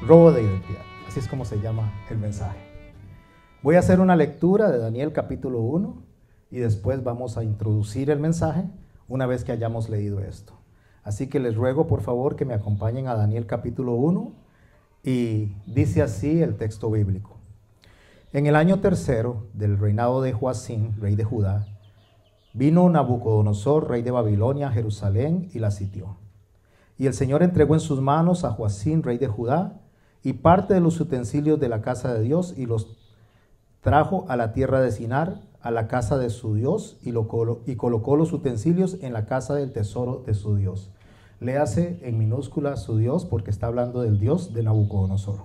Robo de identidad. Así es como se llama el mensaje. Voy a hacer una lectura de Daniel capítulo 1 y después vamos a introducir el mensaje una vez que hayamos leído esto. Así que les ruego por favor que me acompañen a Daniel capítulo 1 y dice así el texto bíblico. En el año tercero del reinado de Joacim, rey de Judá, vino Nabucodonosor, rey de Babilonia, a Jerusalén y la sitió. Y el Señor entregó en sus manos a Joacim, rey de Judá, y parte de los utensilios de la casa de Dios, y los trajo a la tierra de Sinar, a la casa de su Dios, y colocó los utensilios en la casa del tesoro de su Dios. Léase en minúscula su Dios, porque está hablando del Dios de Nabucodonosor.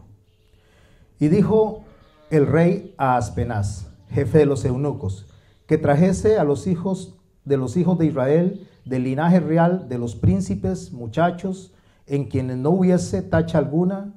Y dijo el rey a Aspenaz, jefe de los eunucos, que trajese a los hijos de Israel, del linaje real, de los príncipes, muchachos, en quienes no hubiese tacha alguna,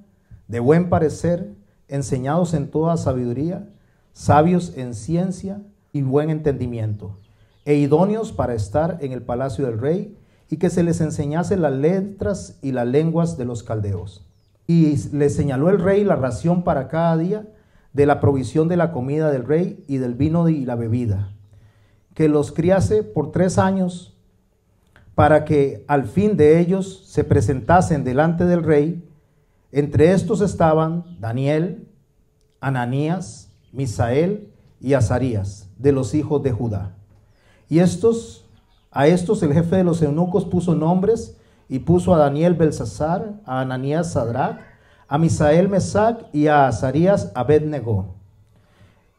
de buen parecer, enseñados en toda sabiduría, sabios en ciencia y buen entendimiento, e idóneos para estar en el palacio del rey, y que se les enseñase las letras y las lenguas de los caldeos. Y les señaló el rey la ración para cada día, de la provisión de la comida del rey y del vino y la bebida, que los criase por 3 años, para que al fin de ellos se presentasen delante del rey. Entre estos estaban Daniel, Ananías, Misael y Azarías, de los hijos de Judá. Y a estos el jefe de los eunucos puso nombres, y puso a Daniel Belsasar, a Ananías Sadrach, a Misael Mesac y a Azarías Abed-Negó.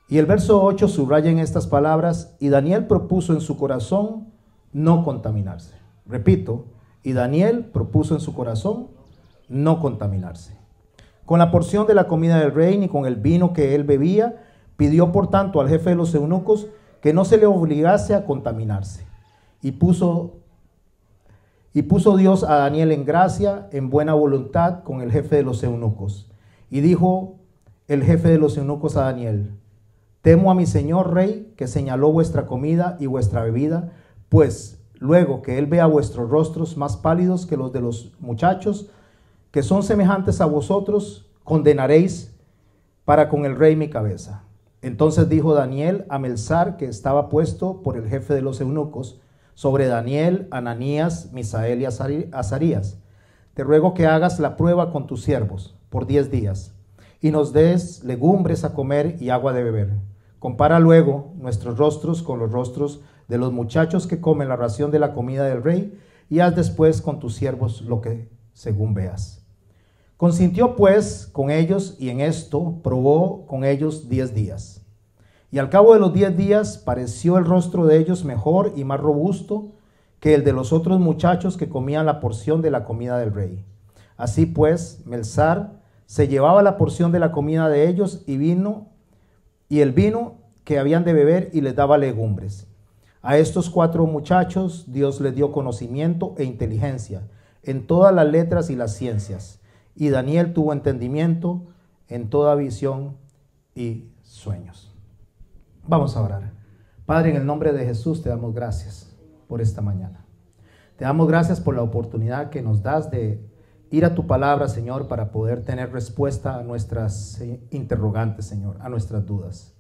Y el verso 8 subraya en estas palabras: y Daniel propuso en su corazón no contaminarse. Repito, y Daniel propuso en su corazón no contaminarse con la porción de la comida del rey ni con el vino que él bebía. Pidió por tanto al jefe de los eunucos que no se le obligase a contaminarse. Y puso Dios a Daniel en gracia, en buena voluntad con el jefe de los eunucos. Y dijo el jefe de los eunucos a Daniel: temo a mi señor rey, que señaló vuestra comida y vuestra bebida, pues luego que él vea vuestros rostros más pálidos que los de los muchachos, que son semejantes a vosotros, condenaréis para con el rey mi cabeza. Entonces dijo Daniel a Melzar, que estaba puesto por el jefe de los eunucos, sobre Daniel, Ananías, Misael y Azarías: te ruego que hagas la prueba con tus siervos por 10 días, y nos des legumbres a comer y agua de beber. Compara luego nuestros rostros con los rostros de los muchachos que comen la ración de la comida del rey, y haz después con tus siervos lo que según veas. Consintió pues con ellos, y en esto probó con ellos 10 días. Y al cabo de los 10 días pareció el rostro de ellos mejor y más robusto que el de los otros muchachos que comían la porción de la comida del rey. Así pues, Melzar se llevaba la porción de la comida de ellos y el vino que habían de beber, y les daba legumbres. A estos 4 muchachos Dios les dio conocimiento e inteligencia en todas las letras y las ciencias. Y Daniel tuvo entendimiento en toda visión y sueños. Vamos a orar. Padre, en el nombre de Jesús te damos gracias por esta mañana. Te damos gracias por la oportunidad que nos das de ir a tu palabra, Señor, para poder tener respuesta a nuestras interrogantes, Señor, a nuestras dudas.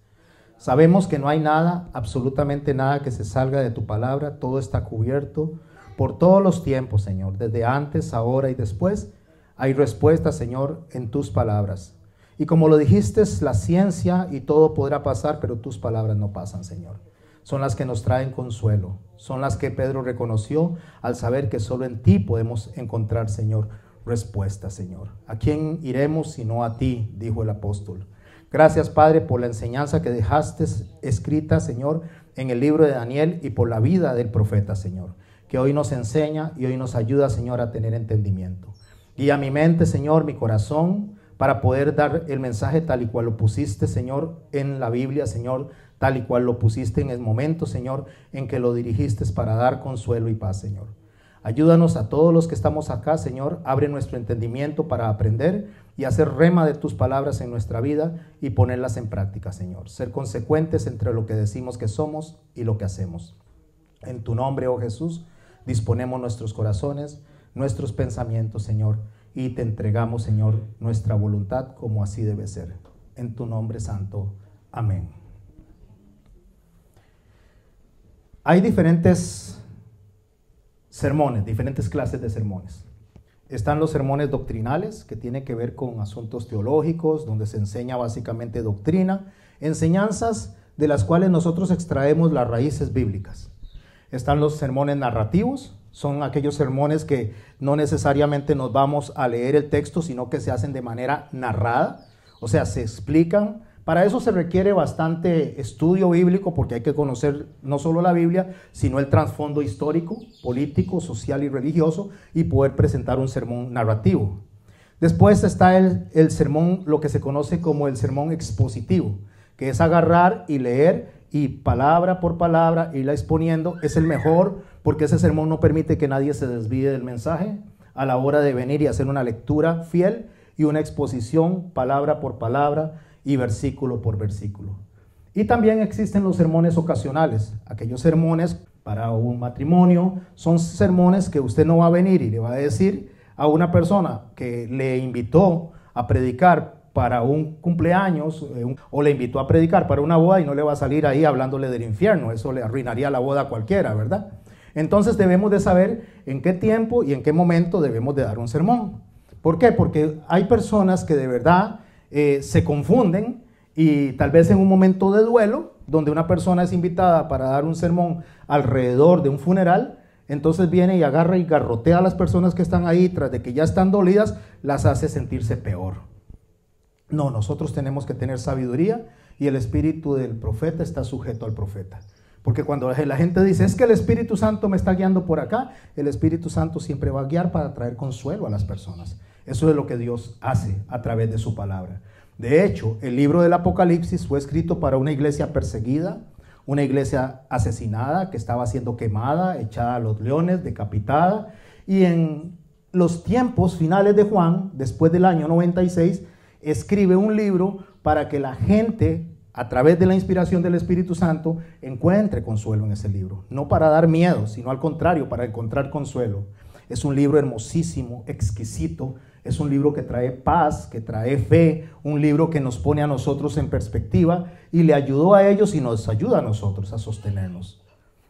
Sabemos que no hay nada, absolutamente nada que se salga de tu palabra. Todo está cubierto por todos los tiempos, Señor, desde antes, ahora y después. Hay respuesta, Señor, en tus palabras. Y como lo dijiste, la ciencia y todo podrá pasar, pero tus palabras no pasan, Señor. Son las que nos traen consuelo. Son las que Pedro reconoció al saber que solo en ti podemos encontrar, Señor, respuesta, Señor. ¿A quién iremos sino a ti?, dijo el apóstol. Gracias, Padre, por la enseñanza que dejaste escrita, Señor, en el libro de Daniel, y por la vida del profeta, Señor, que hoy nos enseña y hoy nos ayuda, Señor, a tener entendimiento. Guía mi mente, Señor, mi corazón, para poder dar el mensaje tal y cual lo pusiste, Señor, en la Biblia, Señor, tal y cual lo pusiste en el momento, Señor, en que lo dirigiste para dar consuelo y paz, Señor. Ayúdanos a todos los que estamos acá, Señor. Abre nuestro entendimiento para aprender y hacer rema de tus palabras en nuestra vida y ponerlas en práctica, Señor. Ser consecuentes entre lo que decimos que somos y lo que hacemos. En tu nombre, oh Jesús, disponemos nuestros corazones, nuestros pensamientos, Señor, y te entregamos, Señor, nuestra voluntad como así debe ser. En tu nombre santo. Amén. Hay diferentes sermones, diferentes clases de sermones. Están los sermones doctrinales, que tienen que ver con asuntos teológicos, donde se enseña básicamente doctrina, enseñanzas de las cuales nosotros extraemos las raíces bíblicas. Están los sermones narrativos, son aquellos sermones que no necesariamente nos vamos a leer el texto, sino que se hacen de manera narrada, o sea, se explican. Para eso se requiere bastante estudio bíblico, porque hay que conocer no solo la Biblia, sino el trasfondo histórico, político, social y religioso, y poder presentar un sermón narrativo. Después está el sermón, lo que se conoce como el sermón expositivo, que es agarrar y leer y palabra por palabra irla exponiendo. Es el mejor, porque ese sermón no permite que nadie se desvíe del mensaje a la hora de venir y hacer una lectura fiel y una exposición palabra por palabra y versículo por versículo. Y también existen los sermones ocasionales, aquellos sermones para un matrimonio. Son sermones que usted no va a venir y le va a decir a una persona que le invitó a predicar para un cumpleaños o le invitó a predicar para una boda, y no le va a salir ahí hablándole del infierno. Eso le arruinaría la boda a cualquiera, ¿verdad? Entonces debemos de saber en qué tiempo y en qué momento debemos de dar un sermón. ¿Por qué? Porque hay personas que de verdad se confunden, y tal vez en un momento de duelo, donde una persona es invitada para dar un sermón alrededor de un funeral, entonces viene y agarra y garrotea a las personas que están ahí, tras de que ya están dolidas, las hace sentirse peor. No, nosotros tenemos que tener sabiduría, y el espíritu del profeta está sujeto al profeta. Porque cuando la gente dice, es que el Espíritu Santo me está guiando por acá, el Espíritu Santo siempre va a guiar para traer consuelo a las personas. Eso es lo que Dios hace a través de su palabra. De hecho, el libro del Apocalipsis fue escrito para una iglesia perseguida, una iglesia asesinada, que estaba siendo quemada, echada a los leones, decapitada. Y en los tiempos finales de Juan, después del año 96, escribe un libro para que la gente, a través de la inspiración del Espíritu Santo, encuentre consuelo en ese libro. No para dar miedo, sino al contrario, para encontrar consuelo. Es un libro hermosísimo, exquisito. Es un libro que trae paz, que trae fe, un libro que nos pone a nosotros en perspectiva, y le ayudó a ellos y nos ayuda a nosotros a sostenernos.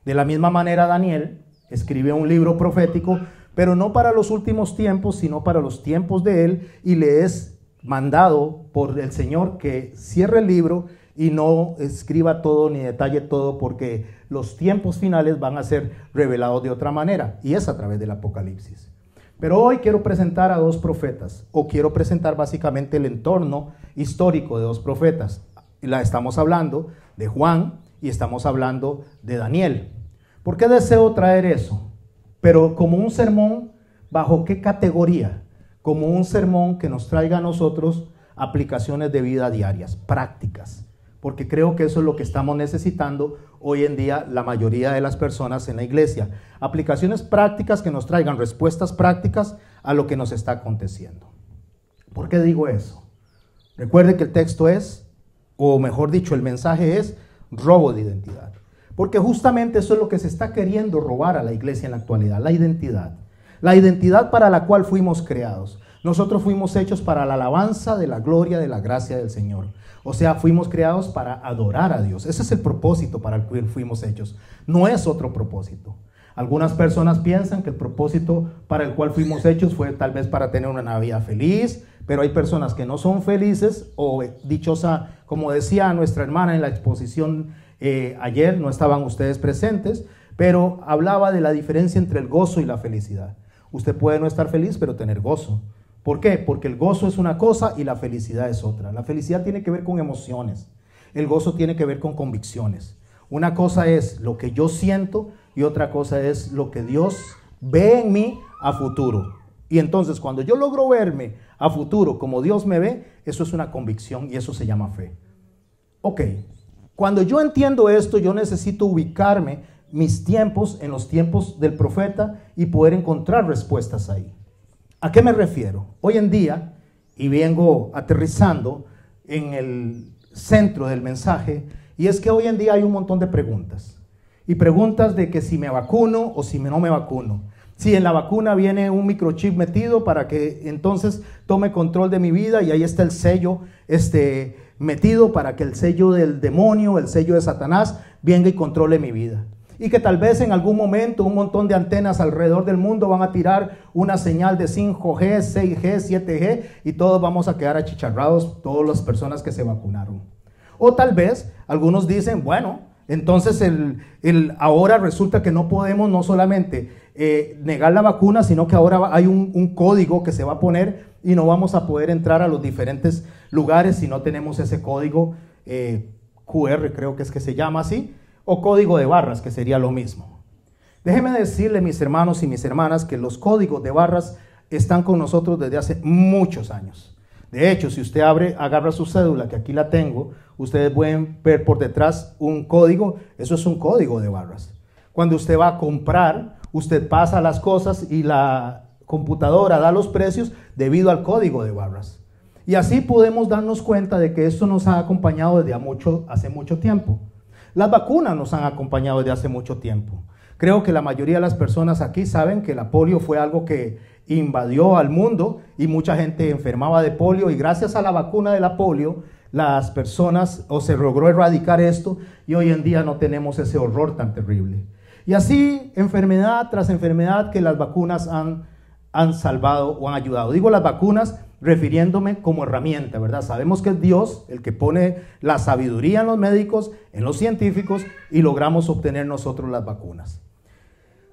De la misma manera, Daniel escribe un libro profético, pero no para los últimos tiempos, sino para los tiempos de él, y le es mandado por el Señor que cierre el libro y no escriba todo ni detalle todo, porque los tiempos finales van a ser revelados de otra manera, y es a través del Apocalipsis. Pero hoy quiero presentar a dos profetas, o quiero presentar básicamente el entorno histórico de dos profetas. Estamos hablando de Juan y estamos hablando de Daniel. ¿Por qué deseo traer eso? Pero como un sermón, ¿bajo qué categoría? Como un sermón que nos traiga a nosotros aplicaciones de vida diarias, prácticas. Porque creo que eso es lo que estamos necesitando hoy en día la mayoría de las personas en la iglesia. Aplicaciones prácticas que nos traigan respuestas prácticas a lo que nos está aconteciendo. ¿Por qué digo eso? Recuerde que el texto es, o mejor dicho, el mensaje es robo de identidad. Porque justamente eso es lo que se está queriendo robar a la iglesia en la actualidad, la identidad. La identidad para la cual fuimos creados. Nosotros fuimos hechos para la alabanza de la gloria, de la gracia del Señor. O sea, fuimos creados para adorar a Dios. Ese es el propósito para el cual fuimos hechos. No es otro propósito. Algunas personas piensan que el propósito para el cual fuimos hechos fue tal vez para tener una vida feliz, pero hay personas que no son felices o dichosa, como decía nuestra hermana en la exposición ayer, no estaban ustedes presentes, pero hablaba de la diferencia entre el gozo y la felicidad. Usted puede no estar feliz, pero tener gozo. ¿Por qué? Porque el gozo es una cosa y la felicidad es otra. La felicidad tiene que ver con emociones. El gozo tiene que ver con convicciones. Una cosa es lo que yo siento y otra cosa es lo que Dios ve en mí a futuro. Y entonces cuando yo logro verme a futuro como Dios me ve, eso es una convicción y eso se llama fe. Ok, cuando yo entiendo esto, yo necesito ubicarme mis tiempos en los tiempos del profeta y poder encontrar respuestas ahí. ¿A qué me refiero? Hoy en día, y vengo aterrizando en el centro del mensaje, y es que hoy en día hay un montón de preguntas. Y preguntas de que si me vacuno o si no me vacuno. Si en la vacuna viene un microchip metido para que entonces tome control de mi vida y ahí está el sello metido para que el sello del demonio, el sello de Satanás venga y controle mi vida. Y que tal vez en algún momento un montón de antenas alrededor del mundo van a tirar una señal de 5G, 6G, 7G y todos vamos a quedar achicharrados, todas las personas que se vacunaron. O tal vez algunos dicen, bueno, entonces ahora resulta que no podemos no solamente negar la vacuna, sino que ahora hay un código que se va a poner y no vamos a poder entrar a los diferentes lugares si no tenemos ese código QR, creo que es que se llama así, o código de barras, que sería lo mismo. Déjenme decirle, mis hermanos y mis hermanas, que los códigos de barras están con nosotros desde hace muchos años. De hecho, si usted agarra su cédula, que aquí la tengo, ustedes pueden ver por detrás un código, eso es un código de barras. Cuando usted va a comprar, usted pasa las cosas y la computadora da los precios debido al código de barras. Y así podemos darnos cuenta de que esto nos ha acompañado desde hace mucho tiempo. Las vacunas nos han acompañado desde hace mucho tiempo. Creo que la mayoría de las personas aquí saben que la polio fue algo que invadió al mundo y mucha gente enfermaba de polio, y gracias a la vacuna de la polio las personas se logró erradicar esto y hoy en día no tenemos ese horror tan terrible. Y así enfermedad tras enfermedad que las vacunas han salvado o han ayudado. Digo las vacunas refiriéndome como herramienta, ¿verdad? Sabemos que es Dios el que pone la sabiduría en los médicos, en los científicos, y logramos obtener nosotros las vacunas.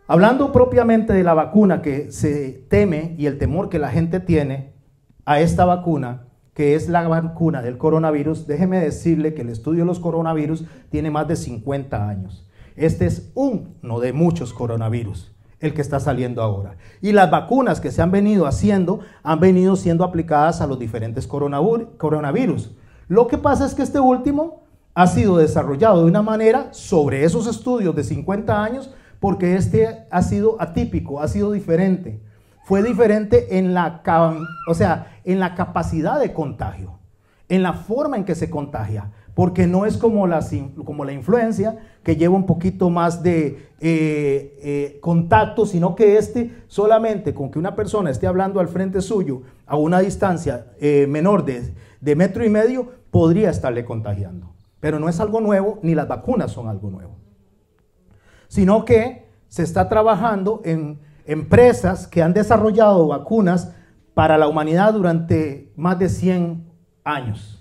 Hablando propiamente de la vacuna que se teme y el temor que la gente tiene a esta vacuna, que es la vacuna del coronavirus, déjeme decirle que el estudio de los coronavirus tiene más de 50 años. Este es uno de muchos coronavirus, el que está saliendo ahora. Y las vacunas que se han venido haciendo han venido siendo aplicadas a los diferentes coronavirus. Lo que pasa es que este último ha sido desarrollado de una manera sobre esos estudios de 50 años, porque este ha sido atípico, ha sido diferente. Fue diferente en la capacidad de contagio, en la forma en que se contagia, porque no es como la influencia, que lleva un poquito más de contacto, sino que solamente con que una persona esté hablando al frente suyo a una distancia menor de 1,5 metros, podría estarle contagiando. Pero no es algo nuevo, ni las vacunas son algo nuevo. Sino que se está trabajando en empresas que han desarrollado vacunas para la humanidad durante más de 100 años.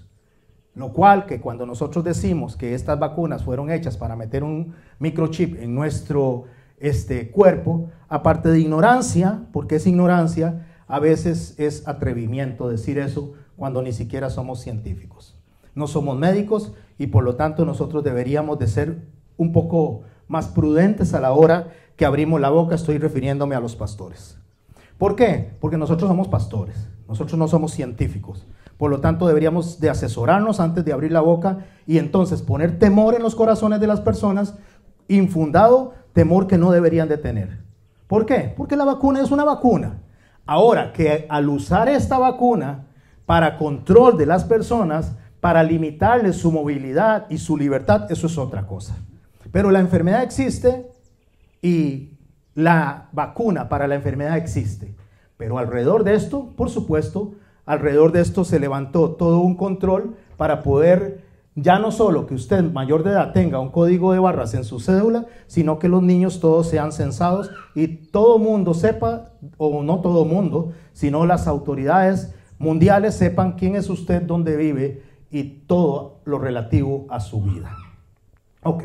Lo cual, que cuando nosotros decimos que estas vacunas fueron hechas para meter un microchip en nuestro cuerpo, aparte de ignorancia, porque es ignorancia, a veces es atrevimiento decir eso cuando ni siquiera somos científicos. No somos médicos y por lo tanto nosotros deberíamos de ser un poco más prudentes a la hora que abrimos la boca. Estoy refiriéndome a los pastores. ¿Por qué? Porque nosotros somos pastores, nosotros no somos científicos. Por lo tanto, deberíamos de asesorarnos antes de abrir la boca y entonces poner temor en los corazones de las personas, infundado temor que no deberían de tener. ¿Por qué? Porque la vacuna es una vacuna. Ahora, que al usar esta vacuna para control de las personas, para limitarles su movilidad y su libertad, eso es otra cosa. Pero la enfermedad existe y la vacuna para la enfermedad existe. Pero alrededor de esto, por supuesto, alrededor de esto se levantó todo un control para poder, ya no solo que usted mayor de edad tenga un código de barras en su cédula, sino que los niños todos sean censados y todo mundo sepa, o no todo mundo, sino las autoridades mundiales sepan quién es usted, dónde vive y todo lo relativo a su vida. Ok,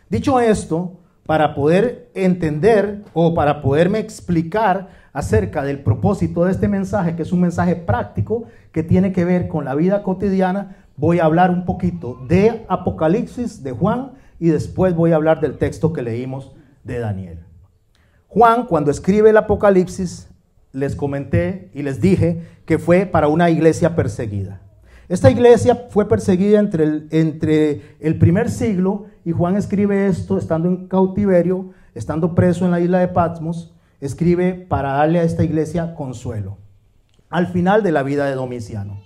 dicho esto, para poder entender o para poderme explicar acerca del propósito de este mensaje, que es un mensaje práctico que tiene que ver con la vida cotidiana, voy a hablar un poquito de Apocalipsis, de Juan, y después voy a hablar del texto que leímos de Daniel. Juan, cuando escribe el Apocalipsis, les comenté y les dije que fue para una iglesia perseguida. Esta iglesia fue perseguida entre el primer siglo, y Juan escribe esto estando en cautiverio, estando preso en la isla de Patmos. Escribe para darle a esta iglesia consuelo al final de la vida de Domiciano.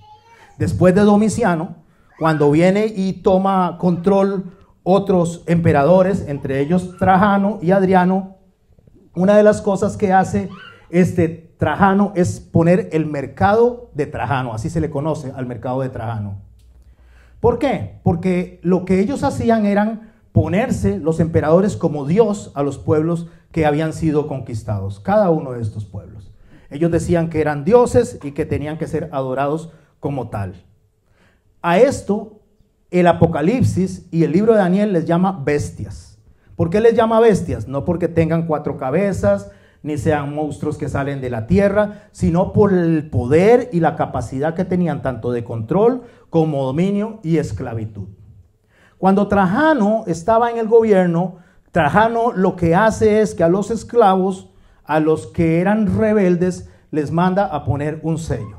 Después de Domiciano, cuando viene y toma control otros emperadores, entre ellos Trajano y Adriano, una de las cosas que hace Trajano es poner el mercado de Trajano, así se le conoce al mercado de Trajano. ¿Por qué? Porque lo que ellos hacían eran ponerse los emperadores como Dios a los pueblos que habían sido conquistados, cada uno de estos pueblos. Ellos decían que eran dioses y que tenían que ser adorados como tal. A esto el Apocalipsis y el libro de Daniel les llama bestias. ¿Por qué les llama bestias? No porque tengan 4 cabezas, ni sean monstruos que salen de la tierra, sino por el poder y la capacidad que tenían tanto de control como dominio y esclavitud. Cuando Trajano estaba en el gobierno, Trajano lo que hace es que a los esclavos, a los que eran rebeldes, les manda a poner un sello.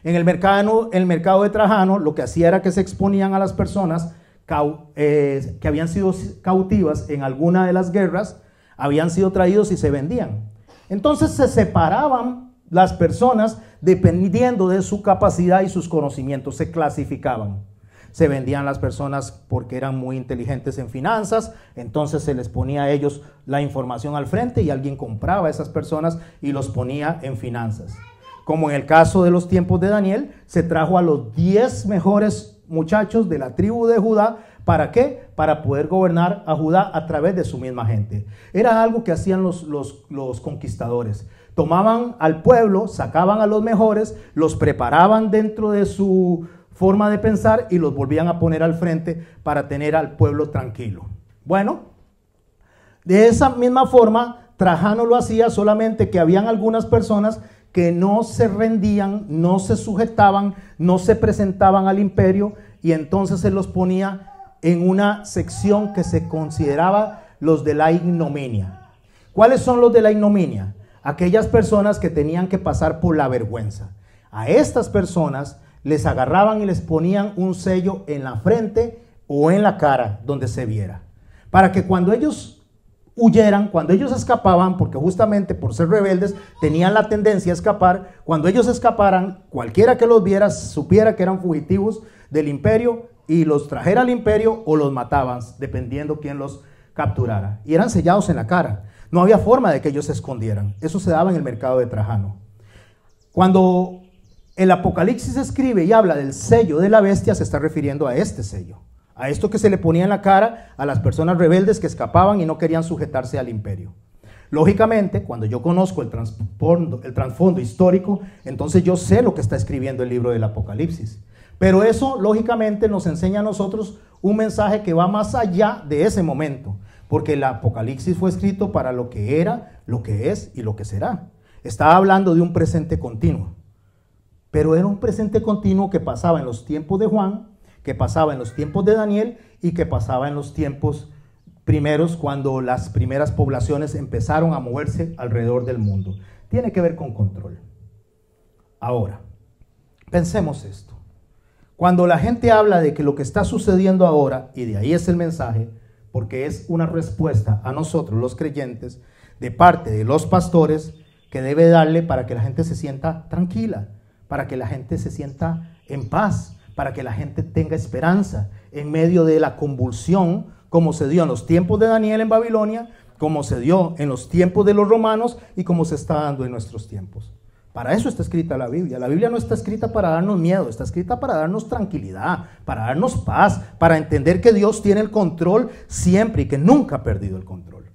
En el mercado de Trajano lo que hacía era que se exponían a las personas que habían sido cautivas en alguna de las guerras, habían sido traídos y se vendían. Entonces se separaban las personas dependiendo de su capacidad y sus conocimientos, se clasificaban. Se vendían las personas porque eran muy inteligentes en finanzas, entonces se les ponía a ellos la información al frente y alguien compraba a esas personas y los ponía en finanzas. Como en el caso de los tiempos de Daniel, se trajo a los 10 mejores muchachos de la tribu de Judá. ¿Para qué? Para poder gobernar a Judá a través de su misma gente. Era algo que hacían los conquistadores. Tomaban al pueblo, sacaban a los mejores, los preparaban dentro de su forma de pensar y los volvían a poner al frente para tener al pueblo tranquilo. Bueno, de esa misma forma, Trajano lo hacía, solamente que habían algunas personas que no se rendían, no se sujetaban, no se presentaban al imperio y entonces se los ponía en una sección que se consideraba los de la ignominia. ¿Cuáles son los de la ignominia? Aquellas personas que tenían que pasar por la vergüenza. A estas personas les agarraban y les ponían un sello en la frente o en la cara donde se viera, para que cuando ellos huyeran, cuando ellos escapaban, porque justamente por ser rebeldes tenían la tendencia a escapar, cuando ellos escaparan, cualquiera que los viera supiera que eran fugitivos del imperio y los trajera al imperio o los mataban, dependiendo quién los capturara. Y eran sellados en la cara. No había forma de que ellos se escondieran. Eso se daba en el mercado de Trajano. Cuando el Apocalipsis escribe y habla del sello de la bestia, se está refiriendo a este sello, a esto que se le ponía en la cara a las personas rebeldes que escapaban y no querían sujetarse al imperio. Lógicamente, cuando yo conozco el trasfondo histórico, entonces yo sé lo que está escribiendo el libro del Apocalipsis. Pero eso, lógicamente, nos enseña a nosotros un mensaje que va más allá de ese momento, porque el Apocalipsis fue escrito para lo que era, lo que es y lo que será. Estaba hablando de un presente continuo, pero era un presente continuo que pasaba en los tiempos de Juan, que pasaba en los tiempos de Daniel y que pasaba en los tiempos primeros, cuando las primeras poblaciones empezaron a moverse alrededor del mundo. Tiene que ver con control. Ahora, pensemos esto. Cuando la gente habla de que lo que está sucediendo ahora, y de ahí es el mensaje, porque es una respuesta a nosotros los creyentes, de parte de los pastores, que debe darle para que la gente se sienta tranquila, para que la gente se sienta en paz, para que la gente tenga esperanza en medio de la convulsión, como se dio en los tiempos de Daniel en Babilonia, como se dio en los tiempos de los romanos y como se está dando en nuestros tiempos. Para eso está escrita la Biblia. La Biblia no está escrita para darnos miedo, está escrita para darnos tranquilidad, para darnos paz, para entender que Dios tiene el control siempre y que nunca ha perdido el control.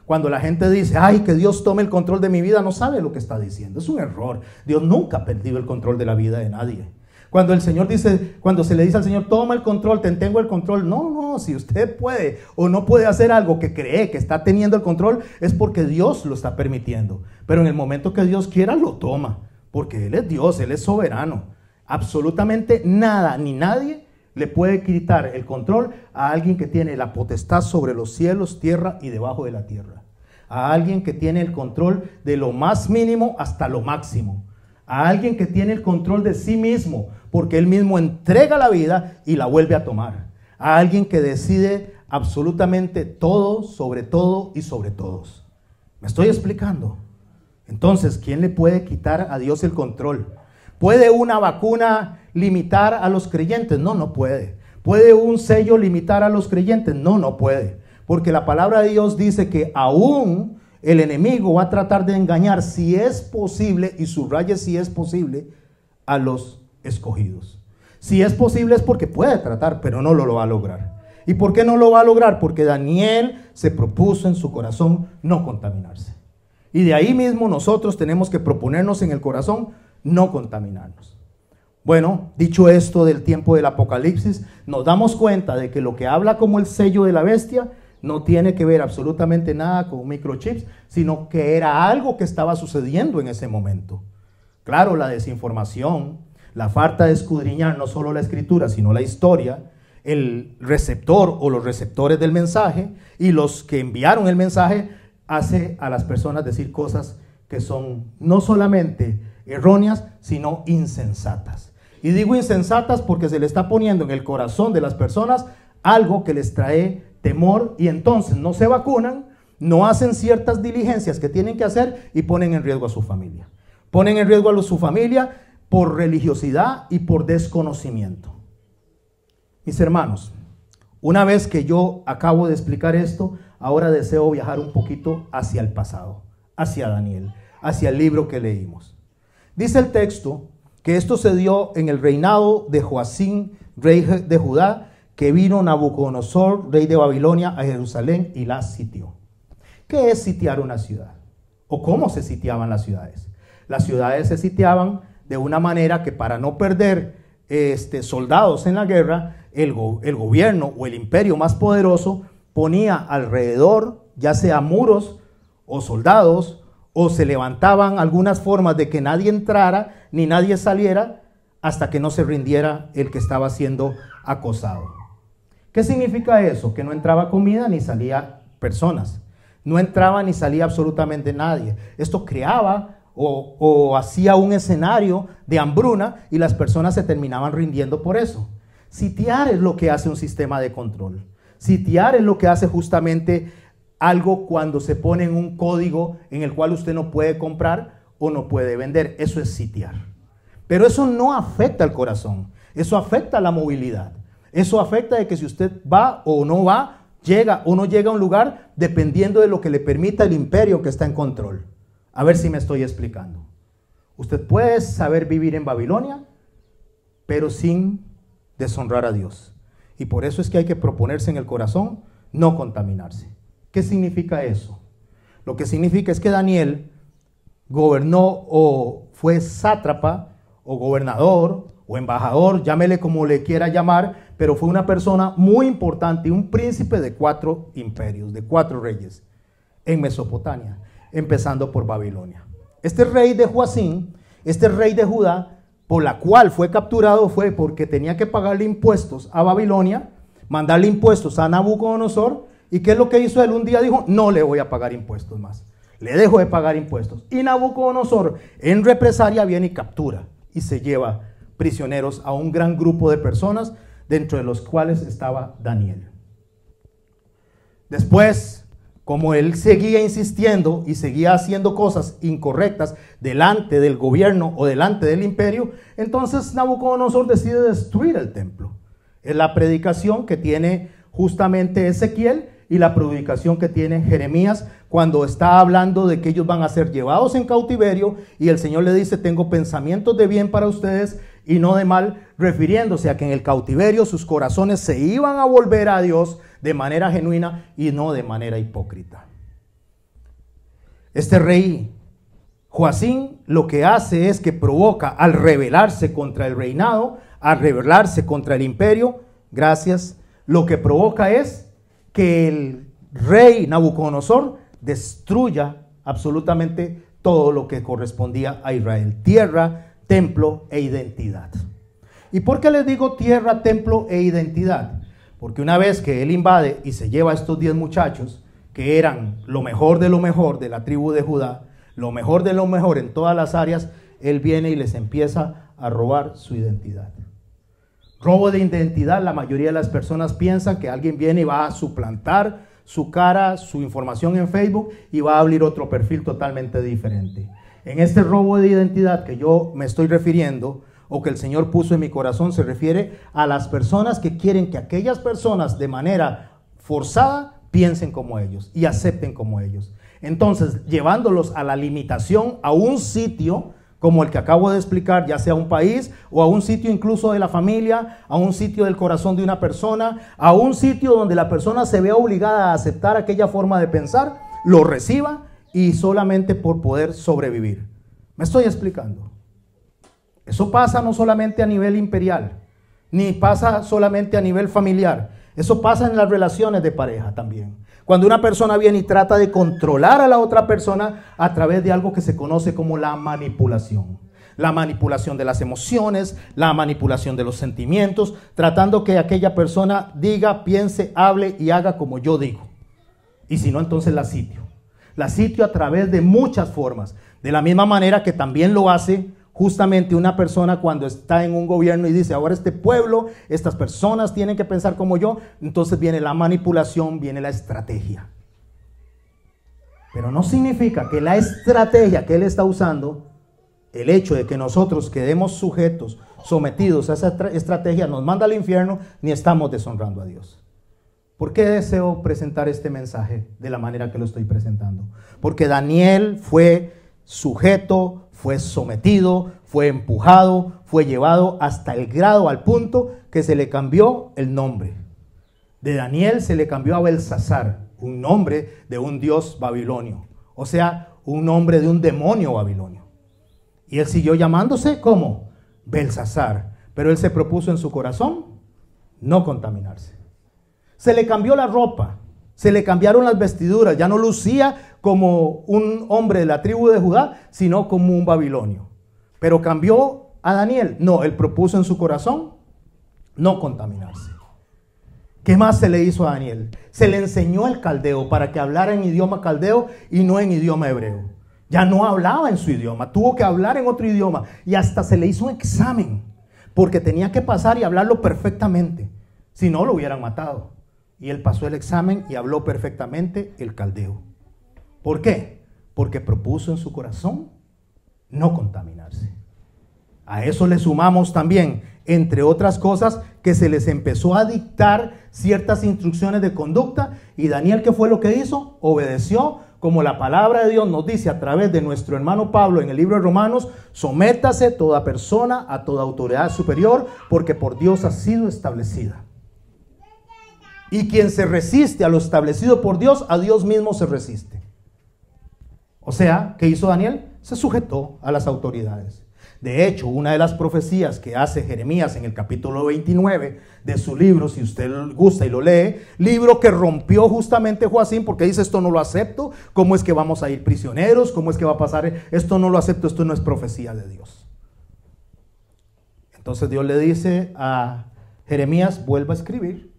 Cuando la gente dice, ay, que Dios tome el control de mi vida, no sabe lo que está diciendo. Es un error. Dios nunca ha perdido el control de la vida de nadie. Cuando el Señor dice, cuando se le dice al Señor, toma el control, tengo el control. No, si usted puede o no puede hacer algo que cree que está teniendo el control, es porque Dios lo está permitiendo. Pero en el momento que Dios quiera, lo toma, porque Él es Dios, Él es soberano. Absolutamente nada ni nadie le puede quitar el control a alguien que tiene la potestad sobre los cielos, tierra y debajo de la tierra. A alguien que tiene el control de lo más mínimo hasta lo máximo. A alguien que tiene el control de sí mismo, porque Él mismo entrega la vida y la vuelve a tomar. A alguien que decide absolutamente todo y sobre todos. ¿Me estoy explicando? Entonces, ¿quién le puede quitar a Dios el control? ¿Puede una vacuna limitar a los creyentes? No, no puede. ¿Puede un sello limitar a los creyentes? No, no puede. Porque la palabra de Dios dice que aún el enemigo va a tratar de engañar, si es posible, y subraye si es posible, a los escogidos. Si es posible es porque puede tratar, pero no lo va a lograr. ¿Y por qué no lo va a lograr? Porque Daniel se propuso en su corazón no contaminarse. Y de ahí mismo nosotros tenemos que proponernos en el corazón no contaminarnos. Bueno, dicho esto del tiempo del Apocalipsis, nos damos cuenta de que lo que habla como el sello de la bestia no tiene que ver absolutamente nada con microchips, sino que era algo que estaba sucediendo en ese momento. Claro, la desinformación, la falta de escudriñar no solo la escritura, sino la historia, el receptor o los receptores del mensaje y los que enviaron el mensaje, hace a las personas decir cosas que son no solamente erróneas, sino insensatas. Y digo insensatas porque se le está poniendo en el corazón de las personas algo que les trae temor y entonces no se vacunan, no hacen ciertas diligencias que tienen que hacer y ponen en riesgo a su familia. Ponen en riesgo a su familia por religiosidad y por desconocimiento. Mis hermanos, una vez que yo acabo de explicar esto, ahora deseo viajar un poquito hacia el pasado, hacia Daniel, hacia el libro que leímos. Dice el texto que esto se dio en el reinado de Joacim, rey de Judá, que vino Nabucodonosor, rey de Babilonia, a Jerusalén y la sitió. ¿Qué es sitiar una ciudad? ¿O cómo se sitiaban las ciudades? Las ciudades se sitiaban de una manera que para no perder soldados en la guerra, el gobierno o el imperio más poderoso ponía alrededor, ya sea muros o soldados, o se levantaban algunas formas de que nadie entrara ni nadie saliera hasta que no se rindiera el que estaba siendo acosado. ¿Qué significa eso? Que no entraba comida ni salía personas. No entraba ni salía absolutamente nadie. Esto creaba o hacía un escenario de hambruna y las personas se terminaban rindiendo por eso. Sitiar es lo que hace un sistema de control. Sitiar es lo que hace justamente algo cuando se pone en un código en el cual usted no puede comprar o no puede vender. Eso es sitiar. Pero eso no afecta al corazón. Eso afecta a la movilidad. Eso afecta de que si usted va o no va, llega o no llega a un lugar dependiendo de lo que le permita el imperio que está en control. A ver si me estoy explicando. Usted puede saber vivir en Babilonia, pero sin deshonrar a Dios. Y por eso es que hay que proponerse en el corazón no contaminarse. ¿Qué significa eso? Lo que significa es que Daniel gobernó o fue sátrapa o gobernador o embajador, llámele como le quiera llamar, pero fue una persona muy importante, un príncipe de 4 imperios, de 4 reyes en Mesopotamia, empezando por Babilonia. Este rey de Joacim, este rey de Judá, por la cual fue capturado fue porque tenía que pagarle impuestos a Babilonia, mandarle impuestos a Nabucodonosor. ¿Y qué es lo que hizo él? Un día dijo, no le voy a pagar impuestos más. Le dejo de pagar impuestos. Y Nabucodonosor, en represalia, viene y captura y se lleva prisioneros a un gran grupo de personas, dentro de los cuales estaba Daniel. Después, como él seguía insistiendo y seguía haciendo cosas incorrectas delante del gobierno o delante del imperio, entonces Nabucodonosor decide destruir el templo. Es la predicación que tiene justamente Ezequiel y la predicación que tiene Jeremías cuando está hablando de que ellos van a ser llevados en cautiverio y el Señor le dice, tengo pensamientos de bien para ustedes y no de mal, refiriéndose a que en el cautiverio sus corazones se iban a volver a Dios de manera genuina y no de manera hipócrita. Este rey Joacim lo que hace es que provoca al rebelarse contra el reinado, al rebelarse contra el imperio, lo que provoca es que el rey Nabucodonosor destruya absolutamente todo lo que correspondía a Israel, tierra, templo e identidad. ¿Y por qué les digo tierra, templo e identidad? Porque una vez que él invade y se lleva a estos 10 muchachos, que eran lo mejor de la tribu de Judá, lo mejor de lo mejor en todas las áreas, él viene y les empieza a robar su identidad. Robo de identidad, la mayoría de las personas piensan que alguien viene y va a suplantar su cara, su información en Facebook y va a abrir otro perfil totalmente diferente. En este robo de identidad que yo me estoy refiriendo, o que el Señor puso en mi corazón, se refiere a las personas que quieren que aquellas personas de manera forzada piensen como ellos y acepten como ellos. Entonces, llevándolos a la limitación, a un sitio como el que acabo de explicar, ya sea un país o a un sitio incluso de la familia, a un sitio del corazón de una persona, a un sitio donde la persona se vea obligada a aceptar aquella forma de pensar, lo reciba y solamente por poder sobrevivir. ¿Me estoy explicando? Eso pasa no solamente a nivel imperial, ni pasa solamente a nivel familiar. Eso pasa en las relaciones de pareja también. Cuando una persona viene y trata de controlar a la otra persona a través de algo que se conoce como la manipulación. La manipulación de las emociones, la manipulación de los sentimientos, tratando que aquella persona diga, piense, hable y haga como yo digo. Y si no, entonces la sitio. La sitio a través de muchas formas. De la misma manera que también lo hace justamente una persona cuando está en un gobierno y dice, ahora este pueblo, estas personas tienen que pensar como yo, entonces viene la manipulación, viene la estrategia. Pero no significa que la estrategia que él está usando, el hecho de que nosotros quedemos sujetos, sometidos a esa estrategia, nos manda al infierno, ni estamos deshonrando a Dios. ¿Por qué deseo presentar este mensaje de la manera que lo estoy presentando? Porque Daniel fue sujeto, fue sometido, fue empujado, fue llevado hasta el grado, al punto que se le cambió el nombre. De Daniel se le cambió a Belsasar, un nombre de un dios babilonio, o sea, un nombre de un demonio babilonio. Y él siguió llamándose ¿cómo? Belsasar, pero él se propuso en su corazón no contaminarse. Se le cambió la ropa, se le cambiaron las vestiduras, ya no lucía como un hombre de la tribu de Judá, sino como un babilonio. Pero cambió a Daniel. No, él propuso en su corazón no contaminarse. ¿Qué más se le hizo a Daniel? Se le enseñó el caldeo para que hablara en idioma caldeo y no en idioma hebreo. Ya no hablaba en su idioma, tuvo que hablar en otro idioma y hasta se le hizo un examen porque tenía que pasar y hablarlo perfectamente. Si no, lo hubieran matado. Y él pasó el examen y habló perfectamente el caldeo. ¿Por qué? Porque propuso en su corazón no contaminarse. A eso le sumamos también, entre otras cosas, que se les empezó a dictar ciertas instrucciones de conducta. Y Daniel, ¿qué fue lo que hizo? Obedeció, como la palabra de Dios nos dice a través de nuestro hermano Pablo en el libro de Romanos: sométase toda persona a toda autoridad superior, porque por Dios ha sido establecida. Y quien se resiste a lo establecido por Dios, a Dios mismo se resiste. O sea, ¿qué hizo Daniel? Se sujetó a las autoridades. De hecho, una de las profecías que hace Jeremías en el capítulo 29 de su libro, si usted gusta y lo lee, libro que rompió justamente Joacim, porque dice: esto no lo acepto, ¿cómo es que vamos a ir prisioneros? ¿Cómo es que va a pasar? Esto no lo acepto, esto no es profecía de Dios. Entonces Dios le dice a Jeremías: vuelva a escribir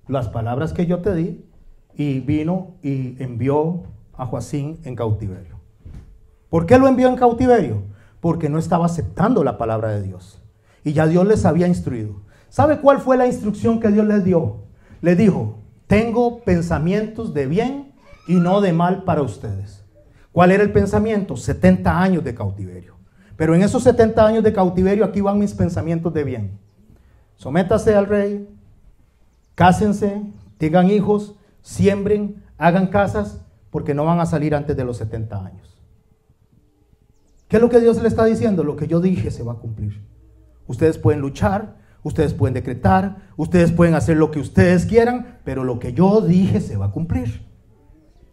las palabras que yo te di, y vino y envió a Joacim en cautiverio. ¿Por qué lo envió en cautiverio? Porque no estaba aceptando la palabra de Dios. Y ya Dios les había instruido. ¿Sabe cuál fue la instrucción que Dios les dio? Les dijo: tengo pensamientos de bien y no de mal para ustedes. ¿Cuál era el pensamiento? 70 años de cautiverio. Pero en esos 70 años de cautiverio, aquí van mis pensamientos de bien. Sométase al rey, cásense, tengan hijos, siembren, hagan casas, porque no van a salir antes de los 70 años. ¿Qué es lo que Dios le está diciendo? Lo que yo dije se va a cumplir. Ustedes pueden luchar, ustedes pueden decretar, ustedes pueden hacer lo que ustedes quieran, pero lo que yo dije se va a cumplir.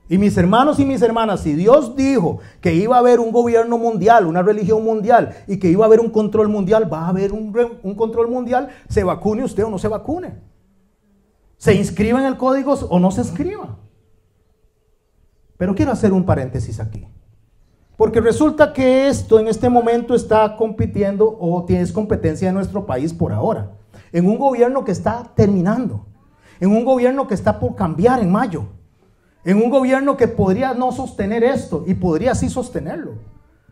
Y mis hermanos y mis hermanas, si Dios dijo que iba a haber un gobierno mundial, una religión mundial, y que iba a haber un control mundial, va a haber un control mundial, se vacune usted o no se vacune. Se inscriba en el código o no se inscriba. Pero quiero hacer un paréntesis aquí. Porque resulta que esto en este momento está compitiendo o tiene competencia de nuestro país por ahora. En un gobierno que está terminando. En un gobierno que está por cambiar en mayo. En un gobierno que podría no sostener esto y podría sí sostenerlo.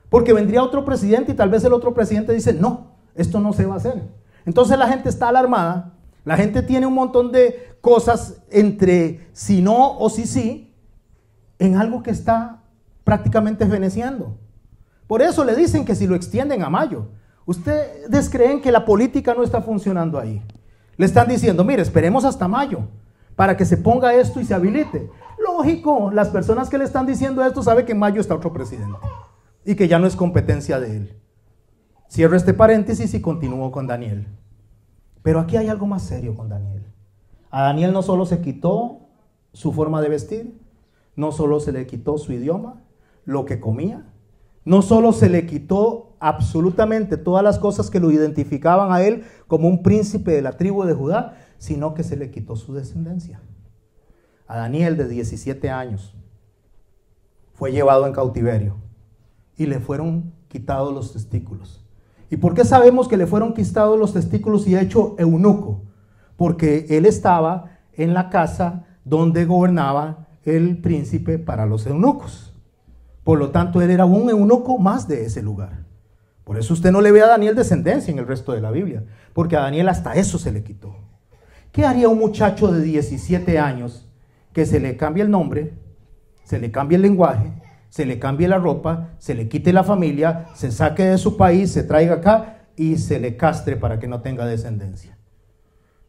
Porque vendría otro presidente y tal vez el otro presidente dice: no, esto no se va a hacer. Entonces la gente está alarmada. La gente tiene un montón de cosas entre si no o si sí, en algo que está prácticamente feneciendo. Por eso le dicen que si lo extienden a mayo. Ustedes creen que la política no está funcionando ahí. Le están diciendo: mire, esperemos hasta mayo para que se ponga esto y se habilite. Lógico, las personas que le están diciendo esto saben que en mayo está otro presidente y que ya no es competencia de él. Cierro este paréntesis y continúo con Daniel. Pero aquí hay algo más serio con Daniel. A Daniel no solo se quitó su forma de vestir, no solo se le quitó su idioma, lo que comía, no solo se le quitó absolutamente todas las cosas que lo identificaban a él como un príncipe de la tribu de Judá, sino que se le quitó su descendencia. A Daniel, de 17 años, fue llevado en cautiverio y le fueron quitados los testículos. ¿Y por qué sabemos que le fueron quitados los testículos y hecho eunuco? Porque él estaba en la casa donde gobernaba el príncipe para los eunucos. Por lo tanto, él era un eunuco más de ese lugar. Por eso usted no le ve a Daniel descendencia en el resto de la Biblia, porque a Daniel hasta eso se le quitó. ¿Qué haría un muchacho de 17 años que se le cambie el nombre, se le cambie el lenguaje, se le cambie la ropa, se le quite la familia, se saque de su país, se traiga acá y se le castre para que no tenga descendencia?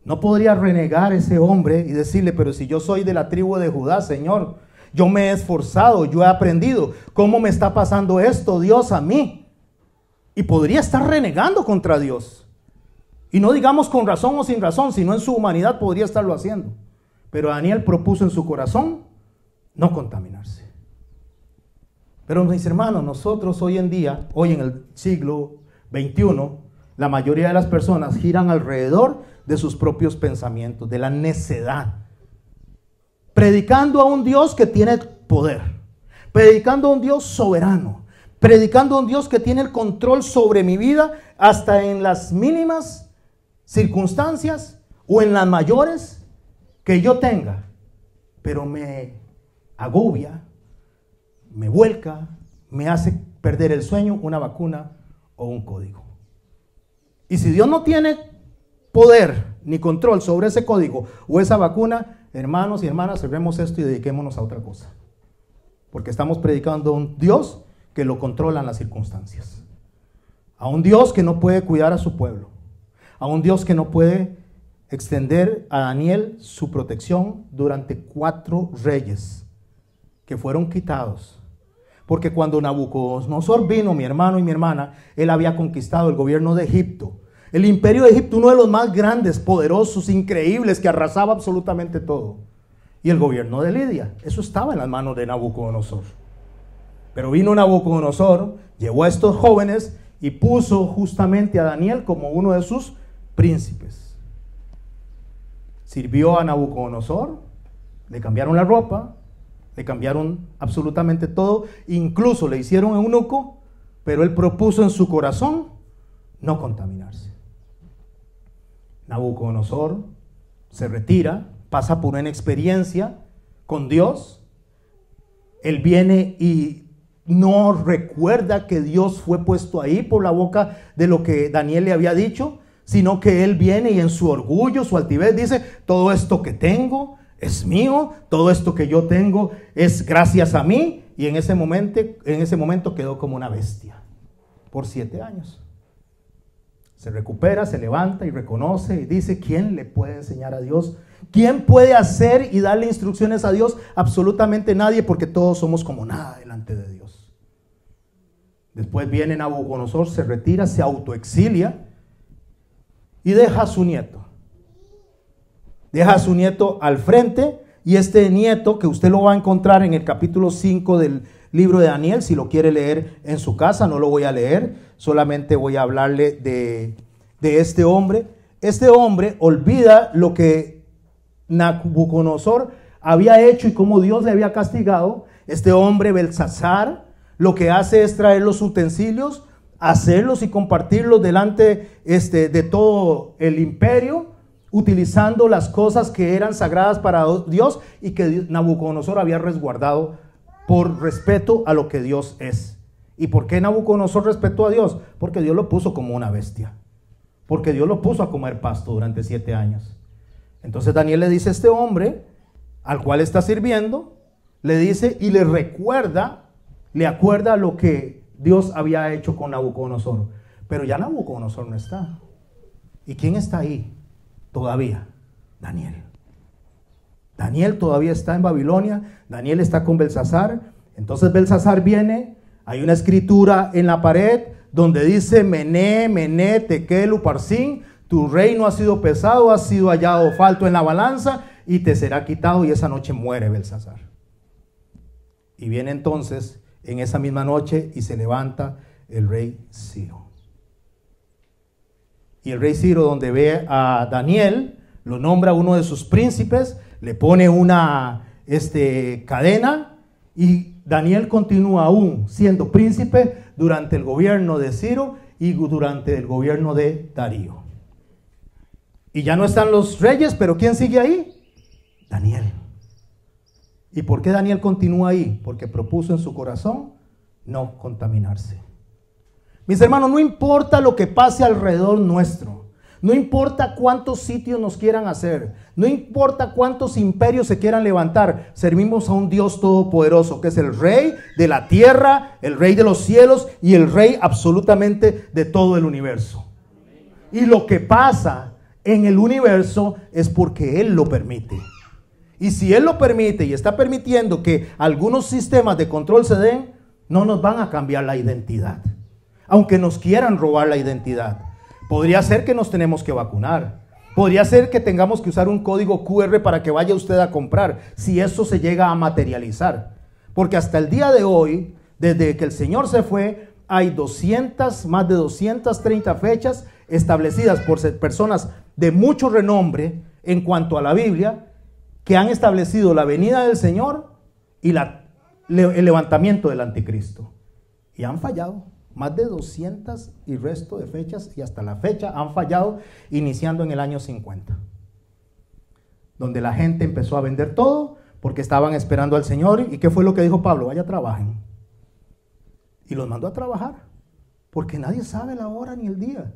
No podría renegar ese hombre y decirle, pero si yo soy de la tribu de Judá, Señor, yo me he esforzado, yo he aprendido, ¿cómo me está pasando esto, Dios, a mí? Y podría estar renegando contra Dios. Y no digamos con razón o sin razón, sino en su humanidad podría estarlo haciendo. Pero Daniel propuso en su corazón no contaminarse. Pero mis hermanos, nosotros hoy en día, hoy en el siglo XXI, la mayoría de las personas giran alrededor de sus propios pensamientos, de la necedad, predicando a un Dios que tiene poder, predicando a un Dios soberano, predicando a un Dios que tiene el control sobre mi vida hasta en las mínimas circunstancias o en las mayores que yo tenga, pero me agobia, me vuelca, me hace perder el sueño, una vacuna o un código. Y si Dios no tiene poder ni control sobre ese código o esa vacuna, hermanos y hermanas, cerremos esto y dediquémonos a otra cosa. Porque estamos predicando a un Dios que lo controlan las circunstancias. A un Dios que no puede cuidar a su pueblo. A un Dios que no puede extender a Daniel su protección durante 4 reyes que fueron quitados. Porque cuando Nabucodonosor vino, mi hermano y mi hermana, él había conquistado el gobierno de Egipto. El imperio de Egipto, uno de los más grandes, poderosos, increíbles, que arrasaba absolutamente todo. Y el gobierno de Lidia, eso estaba en las manos de Nabucodonosor. Pero vino Nabucodonosor, llevó a estos jóvenes y puso justamente a Daniel como uno de sus príncipes. Sirvió a Nabucodonosor, le cambiaron la ropa, le cambiaron absolutamente todo, incluso le hicieron eunuco, pero él propuso en su corazón no contaminarse. Nabucodonosor se retira, pasa por una experiencia con Dios. Él viene y no recuerda que Dios fue puesto ahí por la boca de lo que Daniel le había dicho, sino que él viene y en su orgullo, su altivez dice, todo esto que tengo es mío, todo esto que yo tengo es gracias a mí, y en ese momento quedó como una bestia por 7 años. Se recupera, se levanta y reconoce y dice, ¿quién le puede enseñar a Dios? ¿Quién puede hacer y darle instrucciones a Dios? Absolutamente nadie, porque todos somos como nada delante de Dios. Después viene Nabucodonosor, se retira, se autoexilia y deja a su nieto. Deja a su nieto al frente, y este nieto, que usted lo va a encontrar en el capítulo 5 del libro de Daniel, si lo quiere leer en su casa, no lo voy a leer, solamente voy a hablarle de este hombre. Este hombre olvida lo que Nabucodonosor había hecho y cómo Dios le había castigado. Este hombre, Belsasar, lo que hace es traer los utensilios, hacerlos y compartirlos delante de todo el imperio, utilizando las cosas que eran sagradas para Dios y que Nabucodonosor había resguardado por respeto a lo que Dios es. ¿Y por qué Nabucodonosor respetó a Dios? Porque Dios lo puso como una bestia. Porque Dios lo puso a comer pasto durante 7 años. Entonces Daniel le dice a este hombre al cual está sirviendo, le dice y le acuerda lo que Dios había hecho con Nabucodonosor. Pero ya Nabucodonosor no está. ¿Y quién está ahí todavía? Daniel. Daniel todavía está en Babilonia, Daniel está con Belsasar. Entonces Belsasar viene, hay una escritura en la pared donde dice: Mené, Mené, Tekel, Uparsin, tu reino ha sido pesado, ha sido hallado falto en la balanza y te será quitado. Y esa noche muere Belsasar. Y viene entonces en esa misma noche y se levanta el rey Ciro. Y el rey Ciro, donde ve a Daniel, lo nombra uno de sus príncipes, le pone una cadena, y Daniel continúa aún siendo príncipe durante el gobierno de Ciro y durante el gobierno de Darío. Y ya no están los reyes, pero ¿quién sigue ahí? Daniel. ¿Y por qué Daniel continúa ahí? Porque propuso en su corazón no contaminarse. Mis hermanos, no importa lo que pase alrededor nuestro, no importa cuántos sitios nos quieran hacer, no importa cuántos imperios se quieran levantar, servimos a un Dios todopoderoso, que es el Rey de la tierra, el Rey de los cielos y el Rey absolutamente de todo el universo. Y lo que pasa en el universo es porque Él lo permite. Y si Él lo permite y está permitiendo que algunos sistemas de control se den, no nos van a cambiar la identidad, aunque nos quieran robar la identidad. Podría ser que nos tenemos que vacunar. Podría ser que tengamos que usar un código QR para que vaya usted a comprar, si eso se llega a materializar. Porque hasta el día de hoy, desde que el Señor se fue, hay más de 230 fechas establecidas por personas de mucho renombre en cuanto a la Biblia, que han establecido la venida del Señor y el levantamiento del anticristo. Y han fallado. Más de 200 y resto de fechas, y hasta la fecha han fallado, iniciando en el año 50, donde la gente empezó a vender todo porque estaban esperando al Señor. ¿Y qué fue lo que dijo Pablo? Vaya, trabajen. Y los mandó a trabajar, porque nadie sabe la hora ni el día.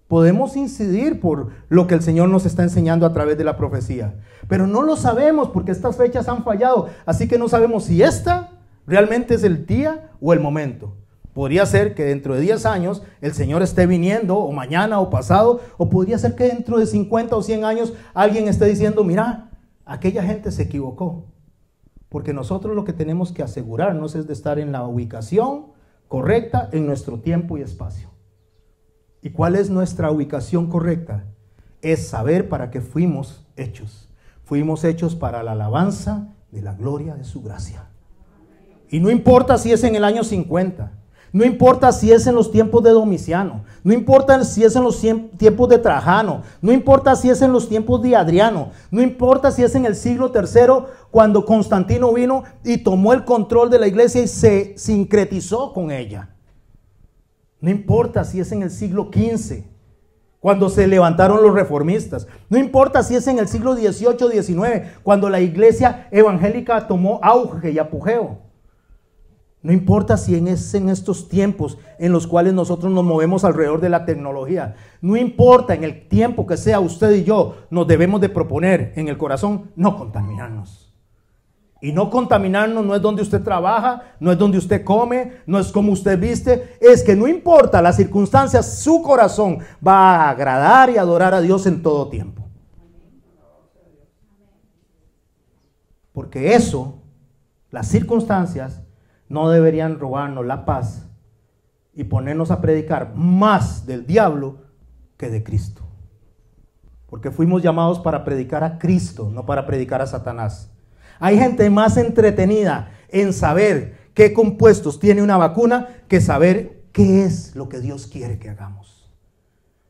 Podemos incidir por lo que el Señor nos está enseñando a través de la profecía, pero no lo sabemos porque estas fechas han fallado. Así que no sabemos si esta realmente es el día o el momento. Podría ser que dentro de 10 años el Señor esté viniendo, o mañana o pasado, o podría ser que dentro de 50 o 100 años alguien esté diciendo: mira, aquella gente se equivocó. Porque nosotros lo que tenemos que asegurarnos es de estar en la ubicación correcta en nuestro tiempo y espacio. ¿Y cuál es nuestra ubicación correcta? Es saber para qué fuimos hechos. Fuimos hechos para la alabanza de la gloria de su gracia. Y no importa si es en el año 50. No importa si es en los tiempos de Domiciano, no importa si es en los tiempos de Trajano, no importa si es en los tiempos de Adriano, no importa si es en el siglo III, cuando Constantino vino y tomó el control de la iglesia y se sincretizó con ella. No importa si es en el siglo XV, cuando se levantaron los reformistas. No importa si es en el siglo XVIII, XIX, cuando la iglesia evangélica tomó auge y apogeo. No importa si es en estos tiempos en los cuales nosotros nos movemos alrededor de la tecnología. No importa en el tiempo que sea, usted y yo nos debemos de proponer en el corazón no contaminarnos. Y no contaminarnos no es donde usted trabaja, no es donde usted come, no es como usted viste. Es que no importa las circunstancias, su corazón va a agradar y adorar a Dios en todo tiempo. Porque eso, las circunstancias, no deberían robarnos la paz y ponernos a predicar más del diablo que de Cristo. Porque fuimos llamados para predicar a Cristo, no para predicar a Satanás. Hay gente más entretenida en saber qué compuestos tiene una vacuna que saber qué es lo que Dios quiere que hagamos.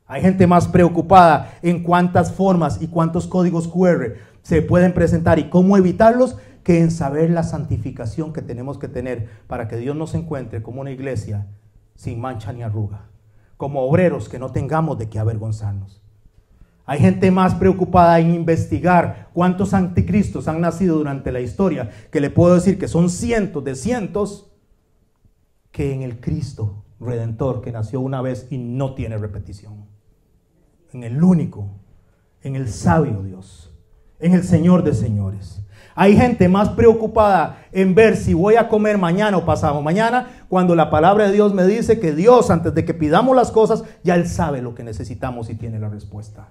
Hay gente más preocupada en cuántas formas y cuántos códigos QR se pueden presentar y cómo evitarlos, que en saber la santificación que tenemos que tener para que Dios nos encuentre como una iglesia sin mancha ni arruga, como obreros que no tengamos de qué avergonzarnos. Hay gente más preocupada en investigar cuántos anticristos han nacido durante la historia, que le puedo decir que son cientos de cientos, que en el Cristo Redentor que nació una vez y no tiene repetición, en el único, en el sabio Dios, en el Señor de señores. Hay gente más preocupada en ver si voy a comer mañana o pasado mañana, cuando la palabra de Dios me dice que Dios, antes de que pidamos las cosas, ya Él sabe lo que necesitamos y tiene la respuesta.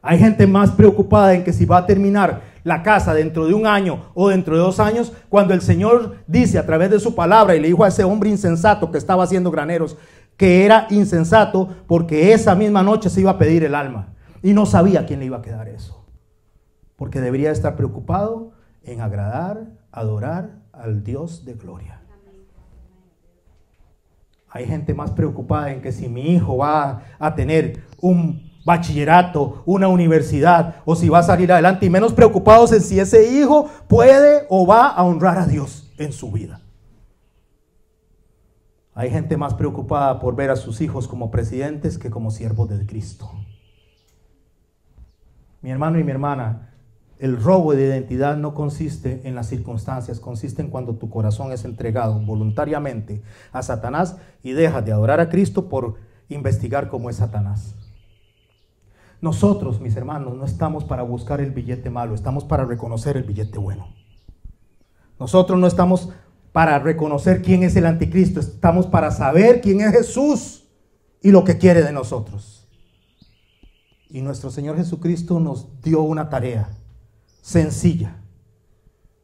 Hay gente más preocupada en que si va a terminar la casa dentro de un año o dentro de 2 años, cuando el Señor dice a través de su palabra y le dijo a ese hombre insensato que estaba haciendo graneros que era insensato porque esa misma noche se iba a pedir el alma y no sabía a quién le iba a quedar eso, porque debería estar preocupado en agradar, adorar al Dios de gloria. Hay gente más preocupada en que si mi hijo va a tener un bachillerato, una universidad, o si va a salir adelante, y menos preocupados en si ese hijo puede o va a honrar a Dios en su vida. Hay gente más preocupada por ver a sus hijos como presidentes que como siervos de Cristo. Mi hermano y mi hermana, el robo de identidad no consiste en las circunstancias, consiste en cuando tu corazón es entregado voluntariamente a Satanás y dejas de adorar a Cristo por investigar cómo es Satanás. Nosotros, mis hermanos, no estamos para buscar el billete malo, estamos para reconocer el billete bueno. Nosotros no estamos para reconocer quién es el anticristo, estamos para saber quién es Jesús y lo que quiere de nosotros. Y nuestro Señor Jesucristo nos dio una tarea sencilla.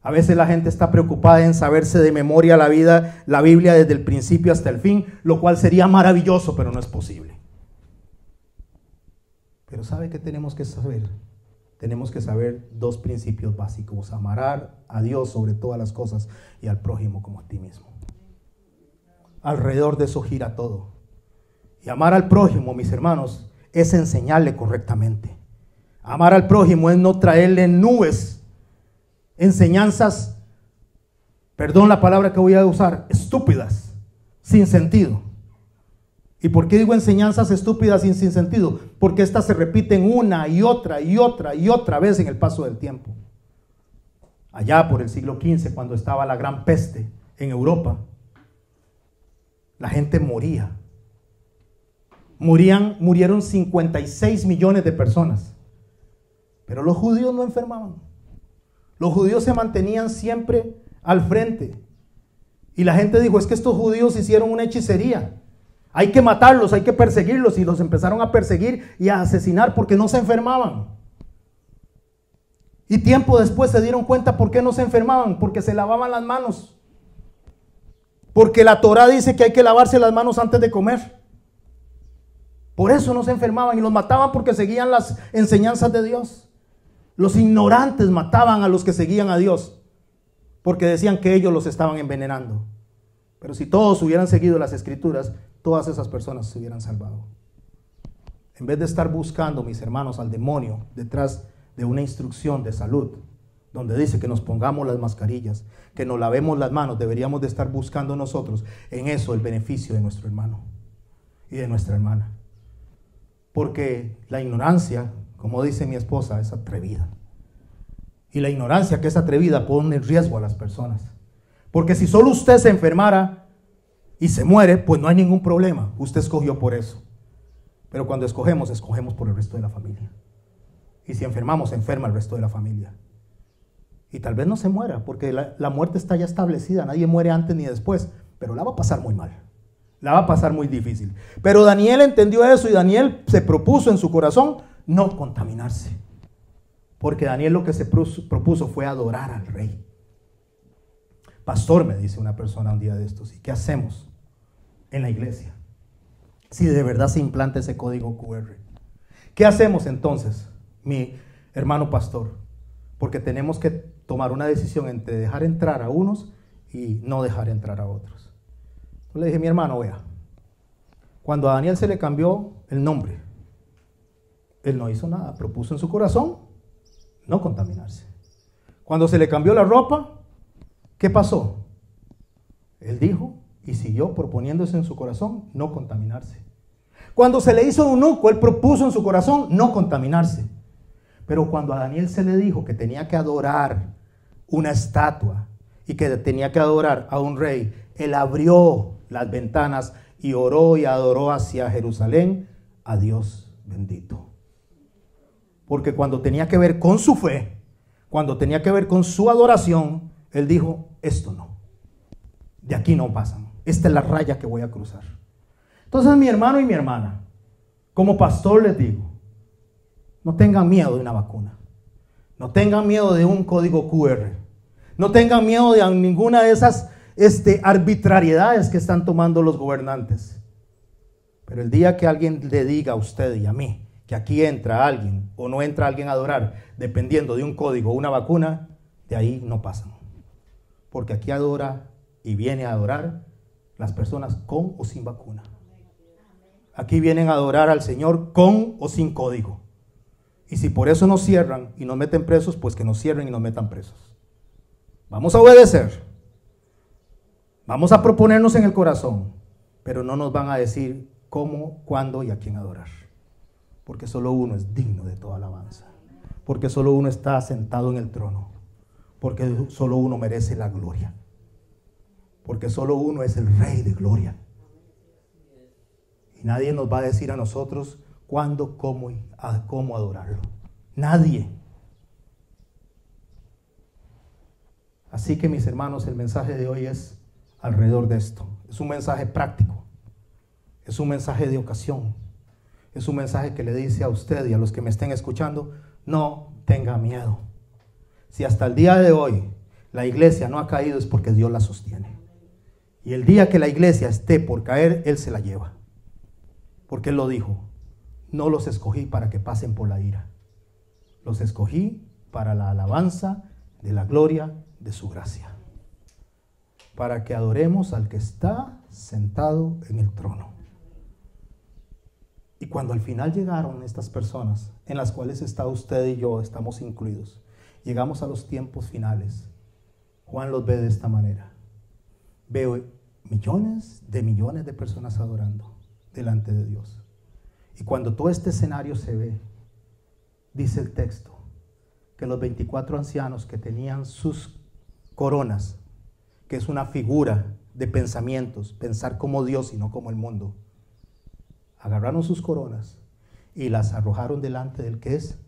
A veces la gente está preocupada en saberse de memoria la Biblia desde el principio hasta el fin, lo cual sería maravilloso, pero no es posible. Pero ¿sabe qué tenemos que saber? Tenemos que saber 2 principios básicos: amar a Dios sobre todas las cosas y al prójimo como a ti mismo. Alrededor de eso gira todo. Y amar al prójimo, mis hermanos, es enseñarle correctamente. Amar al prójimo es no traerle nubes, enseñanzas, perdón la palabra que voy a usar, estúpidas, sin sentido. ¿Y por qué digo enseñanzas estúpidas y sin sentido? Porque estas se repiten una y otra y otra y otra vez en el paso del tiempo. Allá por el siglo XV, cuando estaba la gran peste en Europa, la gente moría. Murieron 56 millones de personas. Pero los judíos no enfermaban. Los judíos se mantenían siempre al frente. Y la gente dijo, es que estos judíos hicieron una hechicería. Hay que matarlos, hay que perseguirlos. Y los empezaron a perseguir y a asesinar porque no se enfermaban. Y tiempo después se dieron cuenta por qué no se enfermaban. Porque se lavaban las manos. Porque la Torá dice que hay que lavarse las manos antes de comer. Por eso no se enfermaban y los mataban porque seguían las enseñanzas de Dios. Los ignorantes mataban a los que seguían a Dios porque decían que ellos los estaban envenenando. Pero si todos hubieran seguido las escrituras, todas esas personas se hubieran salvado. En vez de estar buscando, mis hermanos, al demonio detrás de una instrucción de salud, donde dice que nos pongamos las mascarillas, que nos lavemos las manos, deberíamos de estar buscando nosotros en eso el beneficio de nuestro hermano y de nuestra hermana. Porque la ignorancia, como dice mi esposa, es atrevida. Y la ignorancia que es atrevida pone en riesgo a las personas. Porque si solo usted se enfermara y se muere, pues no hay ningún problema. Usted escogió por eso. Pero cuando escogemos por el resto de la familia. Y si enfermamos, enferma el resto de la familia. Y tal vez no se muera, porque la muerte está ya establecida. Nadie muere antes ni después. Pero la va a pasar muy mal. La va a pasar muy difícil. Pero Daniel entendió eso y Daniel se propuso en su corazón no contaminarse. Porque Daniel lo que se propuso fue adorar al rey. Pastor, me dice una persona un día de estos, ¿y qué hacemos en la iglesia si de verdad se implanta ese código QR? ¿Qué hacemos entonces, mi hermano pastor? Porque tenemos que tomar una decisión entre dejar entrar a unos y no dejar entrar a otros. Yo le dije, mi hermano, vea, cuando a Daniel se le cambió el nombre, él no hizo nada, propuso en su corazón no contaminarse. Cuando se le cambió la ropa, ¿qué pasó? Él dijo y siguió proponiéndose en su corazón no contaminarse. Cuando se le hizo eunuco, él propuso en su corazón no contaminarse. Pero cuando a Daniel se le dijo que tenía que adorar una estatua y que tenía que adorar a un rey, él abrió las ventanas y oró y adoró hacia Jerusalén a Dios bendito. Porque cuando tenía que ver con su fe, cuando tenía que ver con su adoración, él dijo, esto no, de aquí no pasan, esta es la raya que voy a cruzar. Entonces, mi hermano y mi hermana, como pastor les digo, no tengan miedo de una vacuna, No tengan miedo de un código QR. No tengan miedo de ninguna de esas arbitrariedades que están tomando los gobernantes. Pero el día que alguien le diga a usted y a mí que aquí entra alguien o no entra alguien a adorar, dependiendo de un código o una vacuna, de ahí no pasan. Porque aquí adora y viene a adorar las personas con o sin vacuna. Aquí vienen a adorar al Señor con o sin código. Y si por eso nos cierran y nos meten presos, pues que nos cierren y nos metan presos. Vamos a obedecer. Vamos a proponernos en el corazón, pero no nos van a decir cómo, cuándo y a quién adorar. Porque solo uno es digno de toda alabanza. Porque solo uno está sentado en el trono. Porque solo uno merece la gloria. Porque solo uno es el Rey de gloria. Y nadie nos va a decir a nosotros cuándo, cómo y cómo adorarlo. Nadie. Así que, mis hermanos, el mensaje de hoy es alrededor de esto. Es un mensaje práctico. Es un mensaje de ocasión. Es un mensaje que le dice a usted y a los que me estén escuchando, no tenga miedo. Si hasta el día de hoy la iglesia no ha caído es porque Dios la sostiene. Y el día que la iglesia esté por caer, Él se la lleva. Porque Él lo dijo, no los escogí para que pasen por la ira. Los escogí para la alabanza de la gloria de su gracia. Para que adoremos al que está sentado en el trono. Y cuando al final llegaron estas personas, en las cuales está usted y yo, estamos incluidos, llegamos a los tiempos finales, Juan los ve de esta manera. Veo millones de personas adorando delante de Dios. Y cuando todo este escenario se ve, dice el texto, que los 24 ancianos que tenían sus coronas, que es una figura de pensamientos, pensar como Dios y no como el mundo, agarraron sus coronas y las arrojaron delante del que es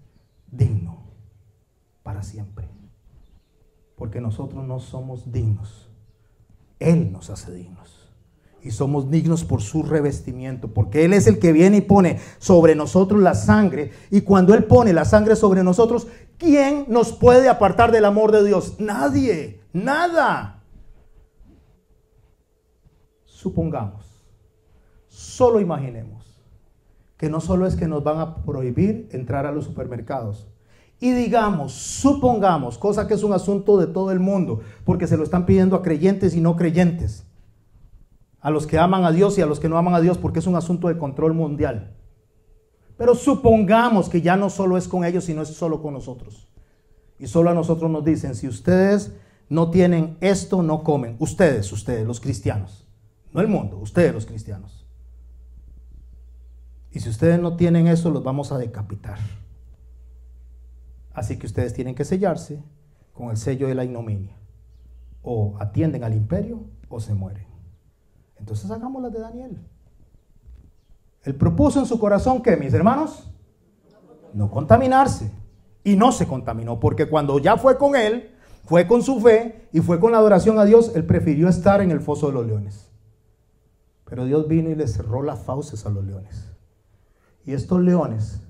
digno para siempre. Porque nosotros no somos dignos. Él nos hace dignos. Y somos dignos por su revestimiento, porque Él es el que viene y pone sobre nosotros la sangre. Y cuando Él pone la sangre sobre nosotros, ¿quién nos puede apartar del amor de Dios? Nadie, nada. Supongamos, solo imaginemos, que no solo es que nos van a prohibir entrar a los supermercados. Y digamos, supongamos, cosa que es un asunto de todo el mundo, porque se lo están pidiendo a creyentes y no creyentes. A los que aman a Dios y a los que no aman a Dios, porque es un asunto de control mundial. Pero supongamos que ya no solo es con ellos, sino es solo con nosotros. Y solo a nosotros nos dicen, si ustedes no tienen esto, no comen. Ustedes, los cristianos. No el mundo, ustedes los cristianos. Y si ustedes no tienen eso, los vamos a decapitar. Así que ustedes tienen que sellarse con el sello de la ignominia. O atienden al imperio o se mueren. Entonces hagamos las de Daniel. Él propuso en su corazón que, mis hermanos, no contaminarse. Y no se contaminó, porque cuando ya fue con él, fue con su fe y fue con la adoración a Dios, él prefirió estar en el foso de los leones. Pero Dios vino y le cerró las fauces a los leones. Y estos leones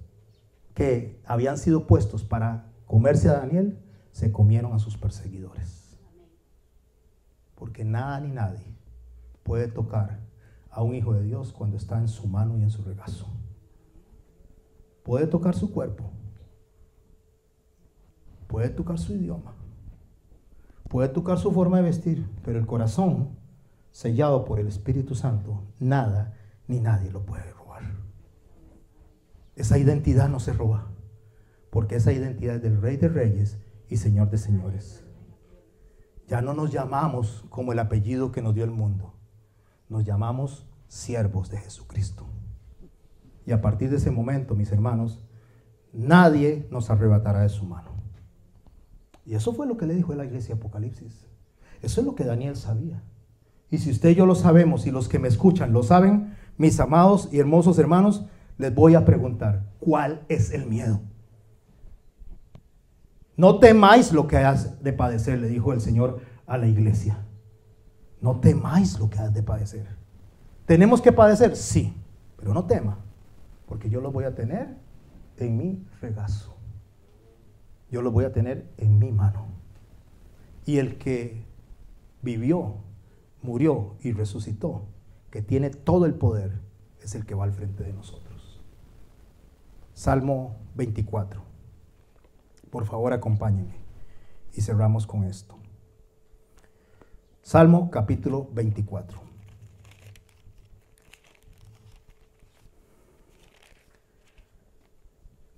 que habían sido puestos para comerse a Daniel, se comieron a sus perseguidores. Porque nada ni nadie puede tocar a un hijo de Dios cuando está en su mano y en su regazo. Puede tocar su cuerpo, puede tocar su idioma, puede tocar su forma de vestir, pero el corazón sellado por el Espíritu Santo, nada ni nadie lo puede robar. Esa identidad no se roba, porque esa identidad es del Rey de Reyes y Señor de Señores. Ya no nos llamamos como el apellido que nos dio el mundo, nos llamamos siervos de Jesucristo. Y a partir de ese momento, mis hermanos, nadie nos arrebatará de su mano. Y eso fue lo que le dijo a la iglesia Apocalipsis. Eso es lo que Daniel sabía. Y si usted y yo lo sabemos y los que me escuchan lo saben, mis amados y hermosos hermanos, les voy a preguntar, ¿cuál es el miedo? No temáis lo que has de padecer, le dijo el Señor a la iglesia. No temáis lo que has de padecer. ¿Tenemos que padecer? Sí, pero no tema, porque yo lo voy a tener en mi regazo. yo los voy a tener en mi mano. Y el que vivió, murió y resucitó, que tiene todo el poder, es el que va al frente de nosotros. Salmo 24. Por favor, acompáñenme y cerramos con esto. Salmo capítulo 24.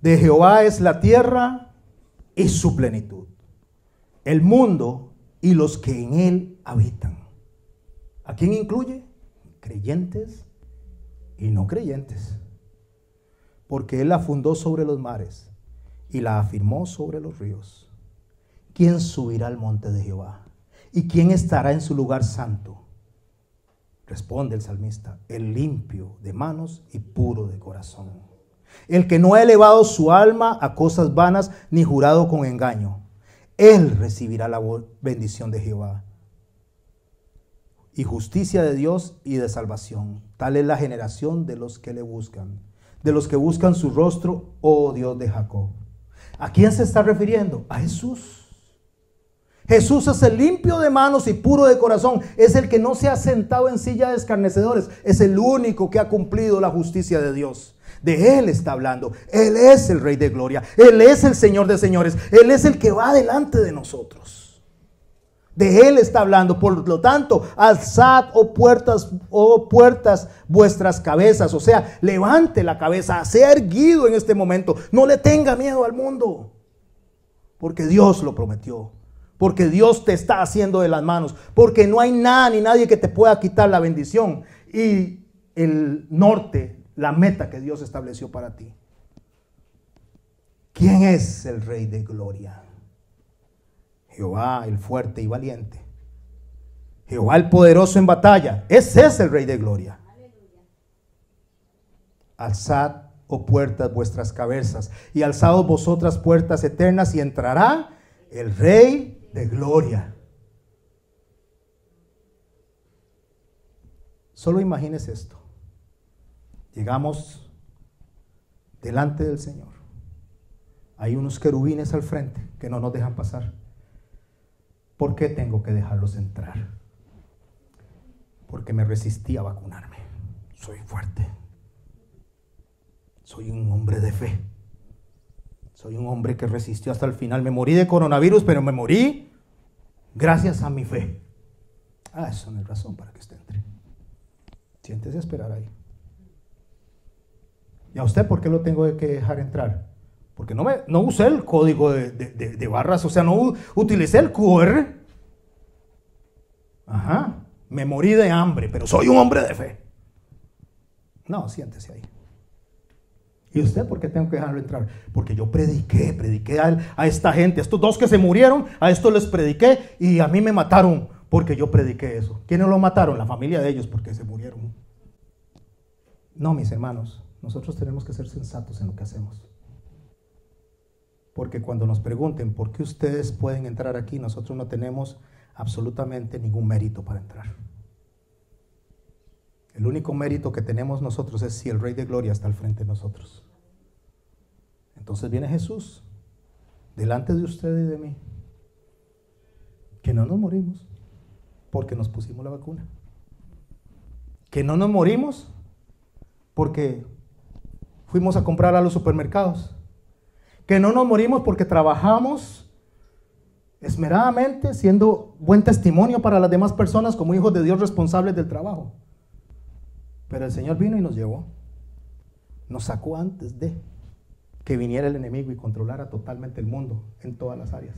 De Jehová es la tierra y su plenitud, el mundo y los que en él habitan. ¿A quién incluye? Creyentes y no creyentes. Porque él la fundó sobre los mares y la afirmó sobre los ríos. ¿Quién subirá al monte de Jehová? ¿Y quién estará en su lugar santo? Responde el salmista: el limpio de manos y puro de corazón, el que no ha elevado su alma a cosas vanas ni jurado con engaño. Él recibirá la bendición de Jehová y justicia de Dios y de salvación. Tal es la generación de los que le buscan, de los que buscan su rostro, oh Dios de Jacob. ¿A quién se está refiriendo? A Jesús. Jesús es el limpio de manos y puro de corazón. Es el que no se ha sentado en silla de escarnecedores. Es el único que ha cumplido la justicia de Dios. De Él está hablando. Él es el Rey de Gloria. Él es el Señor de señores. Él es el que va delante de nosotros. De Él está hablando. Por lo tanto, alzad, oh puertas, vuestras cabezas. O sea, levante la cabeza, sea erguido en este momento. No le tenga miedo al mundo, porque Dios lo prometió. Porque Dios te está haciendo de las manos. Porque no hay nada ni nadie que te pueda quitar la bendición y el norte, la meta que Dios estableció para ti. ¿Quién es el Rey de Gloria? Jehová, el fuerte y valiente. Jehová, el poderoso en batalla. Ese es el Rey de Gloria. Alzad, oh puertas, vuestras cabezas, y alzaos vosotras puertas eternas, y entrará el Rey de Gloria. Solo imagínese esto. Llegamos delante del Señor. Hay unos querubines al frente que no nos dejan pasar. ¿Por qué tengo que dejarlos entrar? Porque me resistí a vacunarme. Soy fuerte. Soy un hombre de fe. Soy un hombre que resistió hasta el final. Me morí de coronavirus, pero me morí gracias a mi fe. Eso no es razón para que usted entre. Siéntese a esperar ahí. ¿Y a usted por qué lo tengo que dejar entrar? Porque no usé el código de barras, o sea, no utilicé el QR. Ajá, me morí de hambre, pero soy un hombre de fe. No, siéntese ahí. ¿Y usted por qué tengo que dejarlo entrar? Porque yo prediqué a esta gente, a estos dos que se murieron, a estos les prediqué y a mí me mataron porque yo prediqué eso. ¿Quiénes lo mataron? La familia de ellos, porque se murieron. No, mis hermanos, nosotros tenemos que ser sensatos en lo que hacemos. Porque cuando nos pregunten por qué ustedes pueden entrar aquí, nosotros no tenemos absolutamente ningún mérito para entrar. El único mérito que tenemos nosotros es si el Rey de Gloria está al frente de nosotros. Entonces viene Jesús delante de usted y de mí, que no nos morimos porque nos pusimos la vacuna, que no nos morimos porque fuimos a comprar a los supermercados, que no nos morimos porque trabajamos esmeradamente siendo buen testimonio para las demás personas como hijos de Dios responsables del trabajo. Pero el Señor vino y nos llevó, nos sacó antes de que viniera el enemigo y controlara totalmente el mundo en todas las áreas,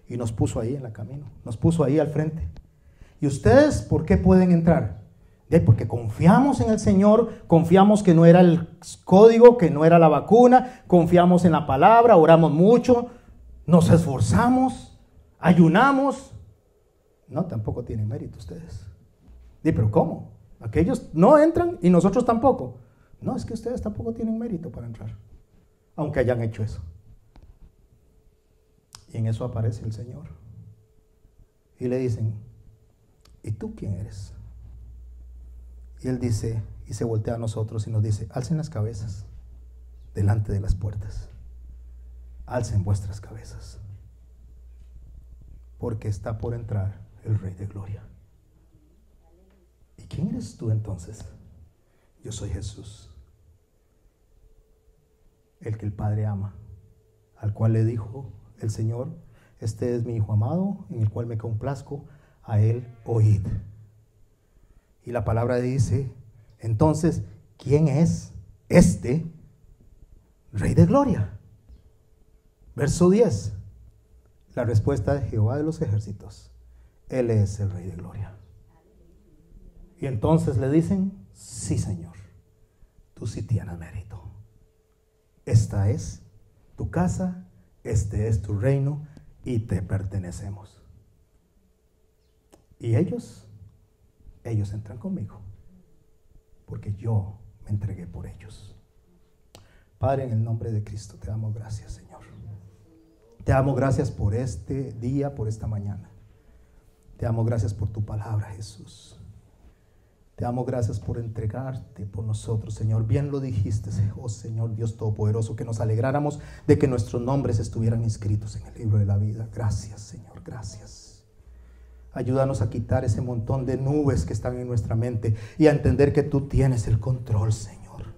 y nos puso ahí en el camino, nos puso ahí al frente. ¿Y ustedes por qué pueden entrar? Porque confiamos en el Señor, confiamos que no era el código, que no era la vacuna, confiamos en la palabra, oramos mucho, nos esforzamos, ayunamos. No, tampoco tienen mérito ustedes. Pero ¿cómo? Aquellos no entran y nosotros tampoco. No, es que ustedes tampoco tienen mérito para entrar, aunque hayan hecho eso. Y en eso aparece el Señor y le dicen: ¿y tú quién eres? Y Él dice, y se voltea a nosotros y nos dice: alcen las cabezas delante de las puertas. alcen vuestras cabezas, porque está por entrar el Rey de Gloria. ¿Y quién eres tú entonces? Yo soy Jesús, el que el Padre ama, al cual le dijo el Señor: este es mi Hijo amado, en el cual me complazco, a él oíd. Y la palabra dice, entonces, ¿quién es este Rey de Gloria? Verso 10. La respuesta de Jehová de los ejércitos: Él es el Rey de Gloria. Y entonces le dicen: sí, Señor, tú sí tienes mérito. Esta es tu casa, este es tu reino y te pertenecemos. Y ellos entran conmigo, porque yo me entregué por ellos. Padre, en el nombre de Cristo te damos gracias, Señor. Te damos gracias por este día, por esta mañana. Te damos gracias por tu palabra, Jesús. Te damos gracias por entregarte por nosotros, Señor. Bien lo dijiste, oh Señor Dios Todopoderoso, que nos alegráramos de que nuestros nombres estuvieran inscritos en el libro de la vida. Gracias, Señor, gracias. Ayúdanos a quitar ese montón de nubes que están en nuestra mente y a entender que tú tienes el control, Señor.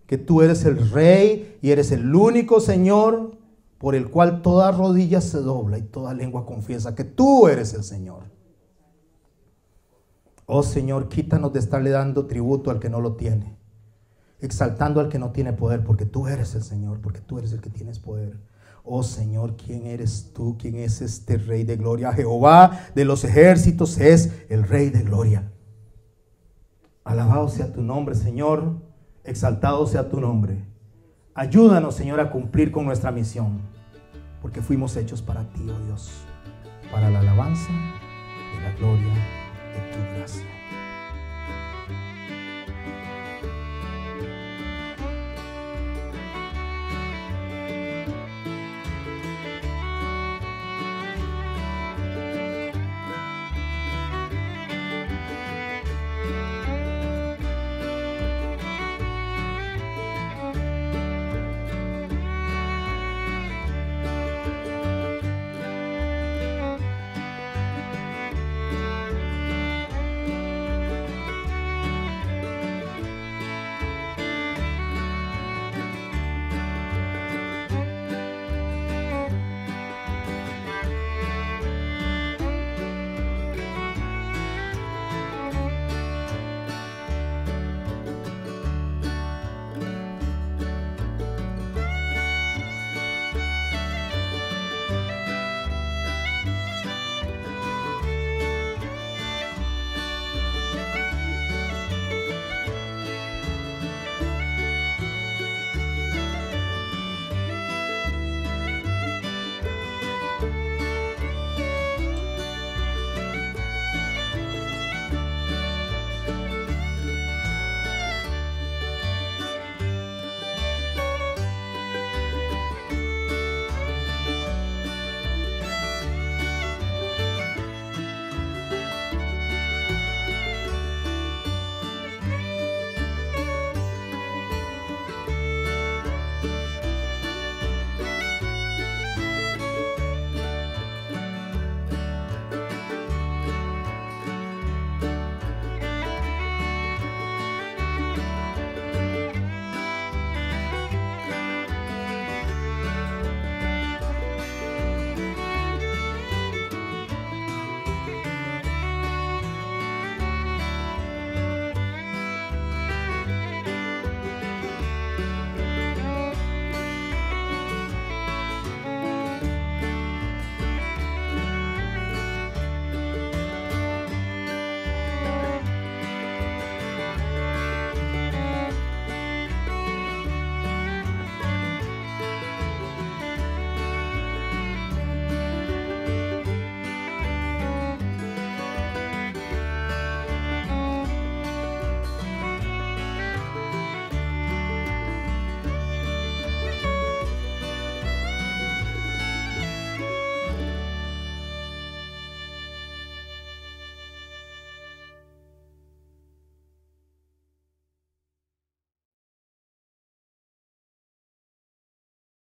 Que tú eres el Rey y eres el único Señor por el cual toda rodilla se dobla y toda lengua confiesa que tú eres el Señor. Oh Señor, quítanos de estarle dando tributo al que no lo tiene, exaltando al que no tiene poder, porque tú eres el Señor, porque tú eres el que tienes poder. Oh Señor, ¿quién eres tú? ¿Quién es este Rey de Gloria? Jehová de los ejércitos es el Rey de Gloria. Alabado sea tu nombre, Señor, exaltado sea tu nombre. Ayúdanos, Señor, a cumplir con nuestra misión, porque fuimos hechos para ti, oh Dios, para la alabanza de la gloria de tu gracia.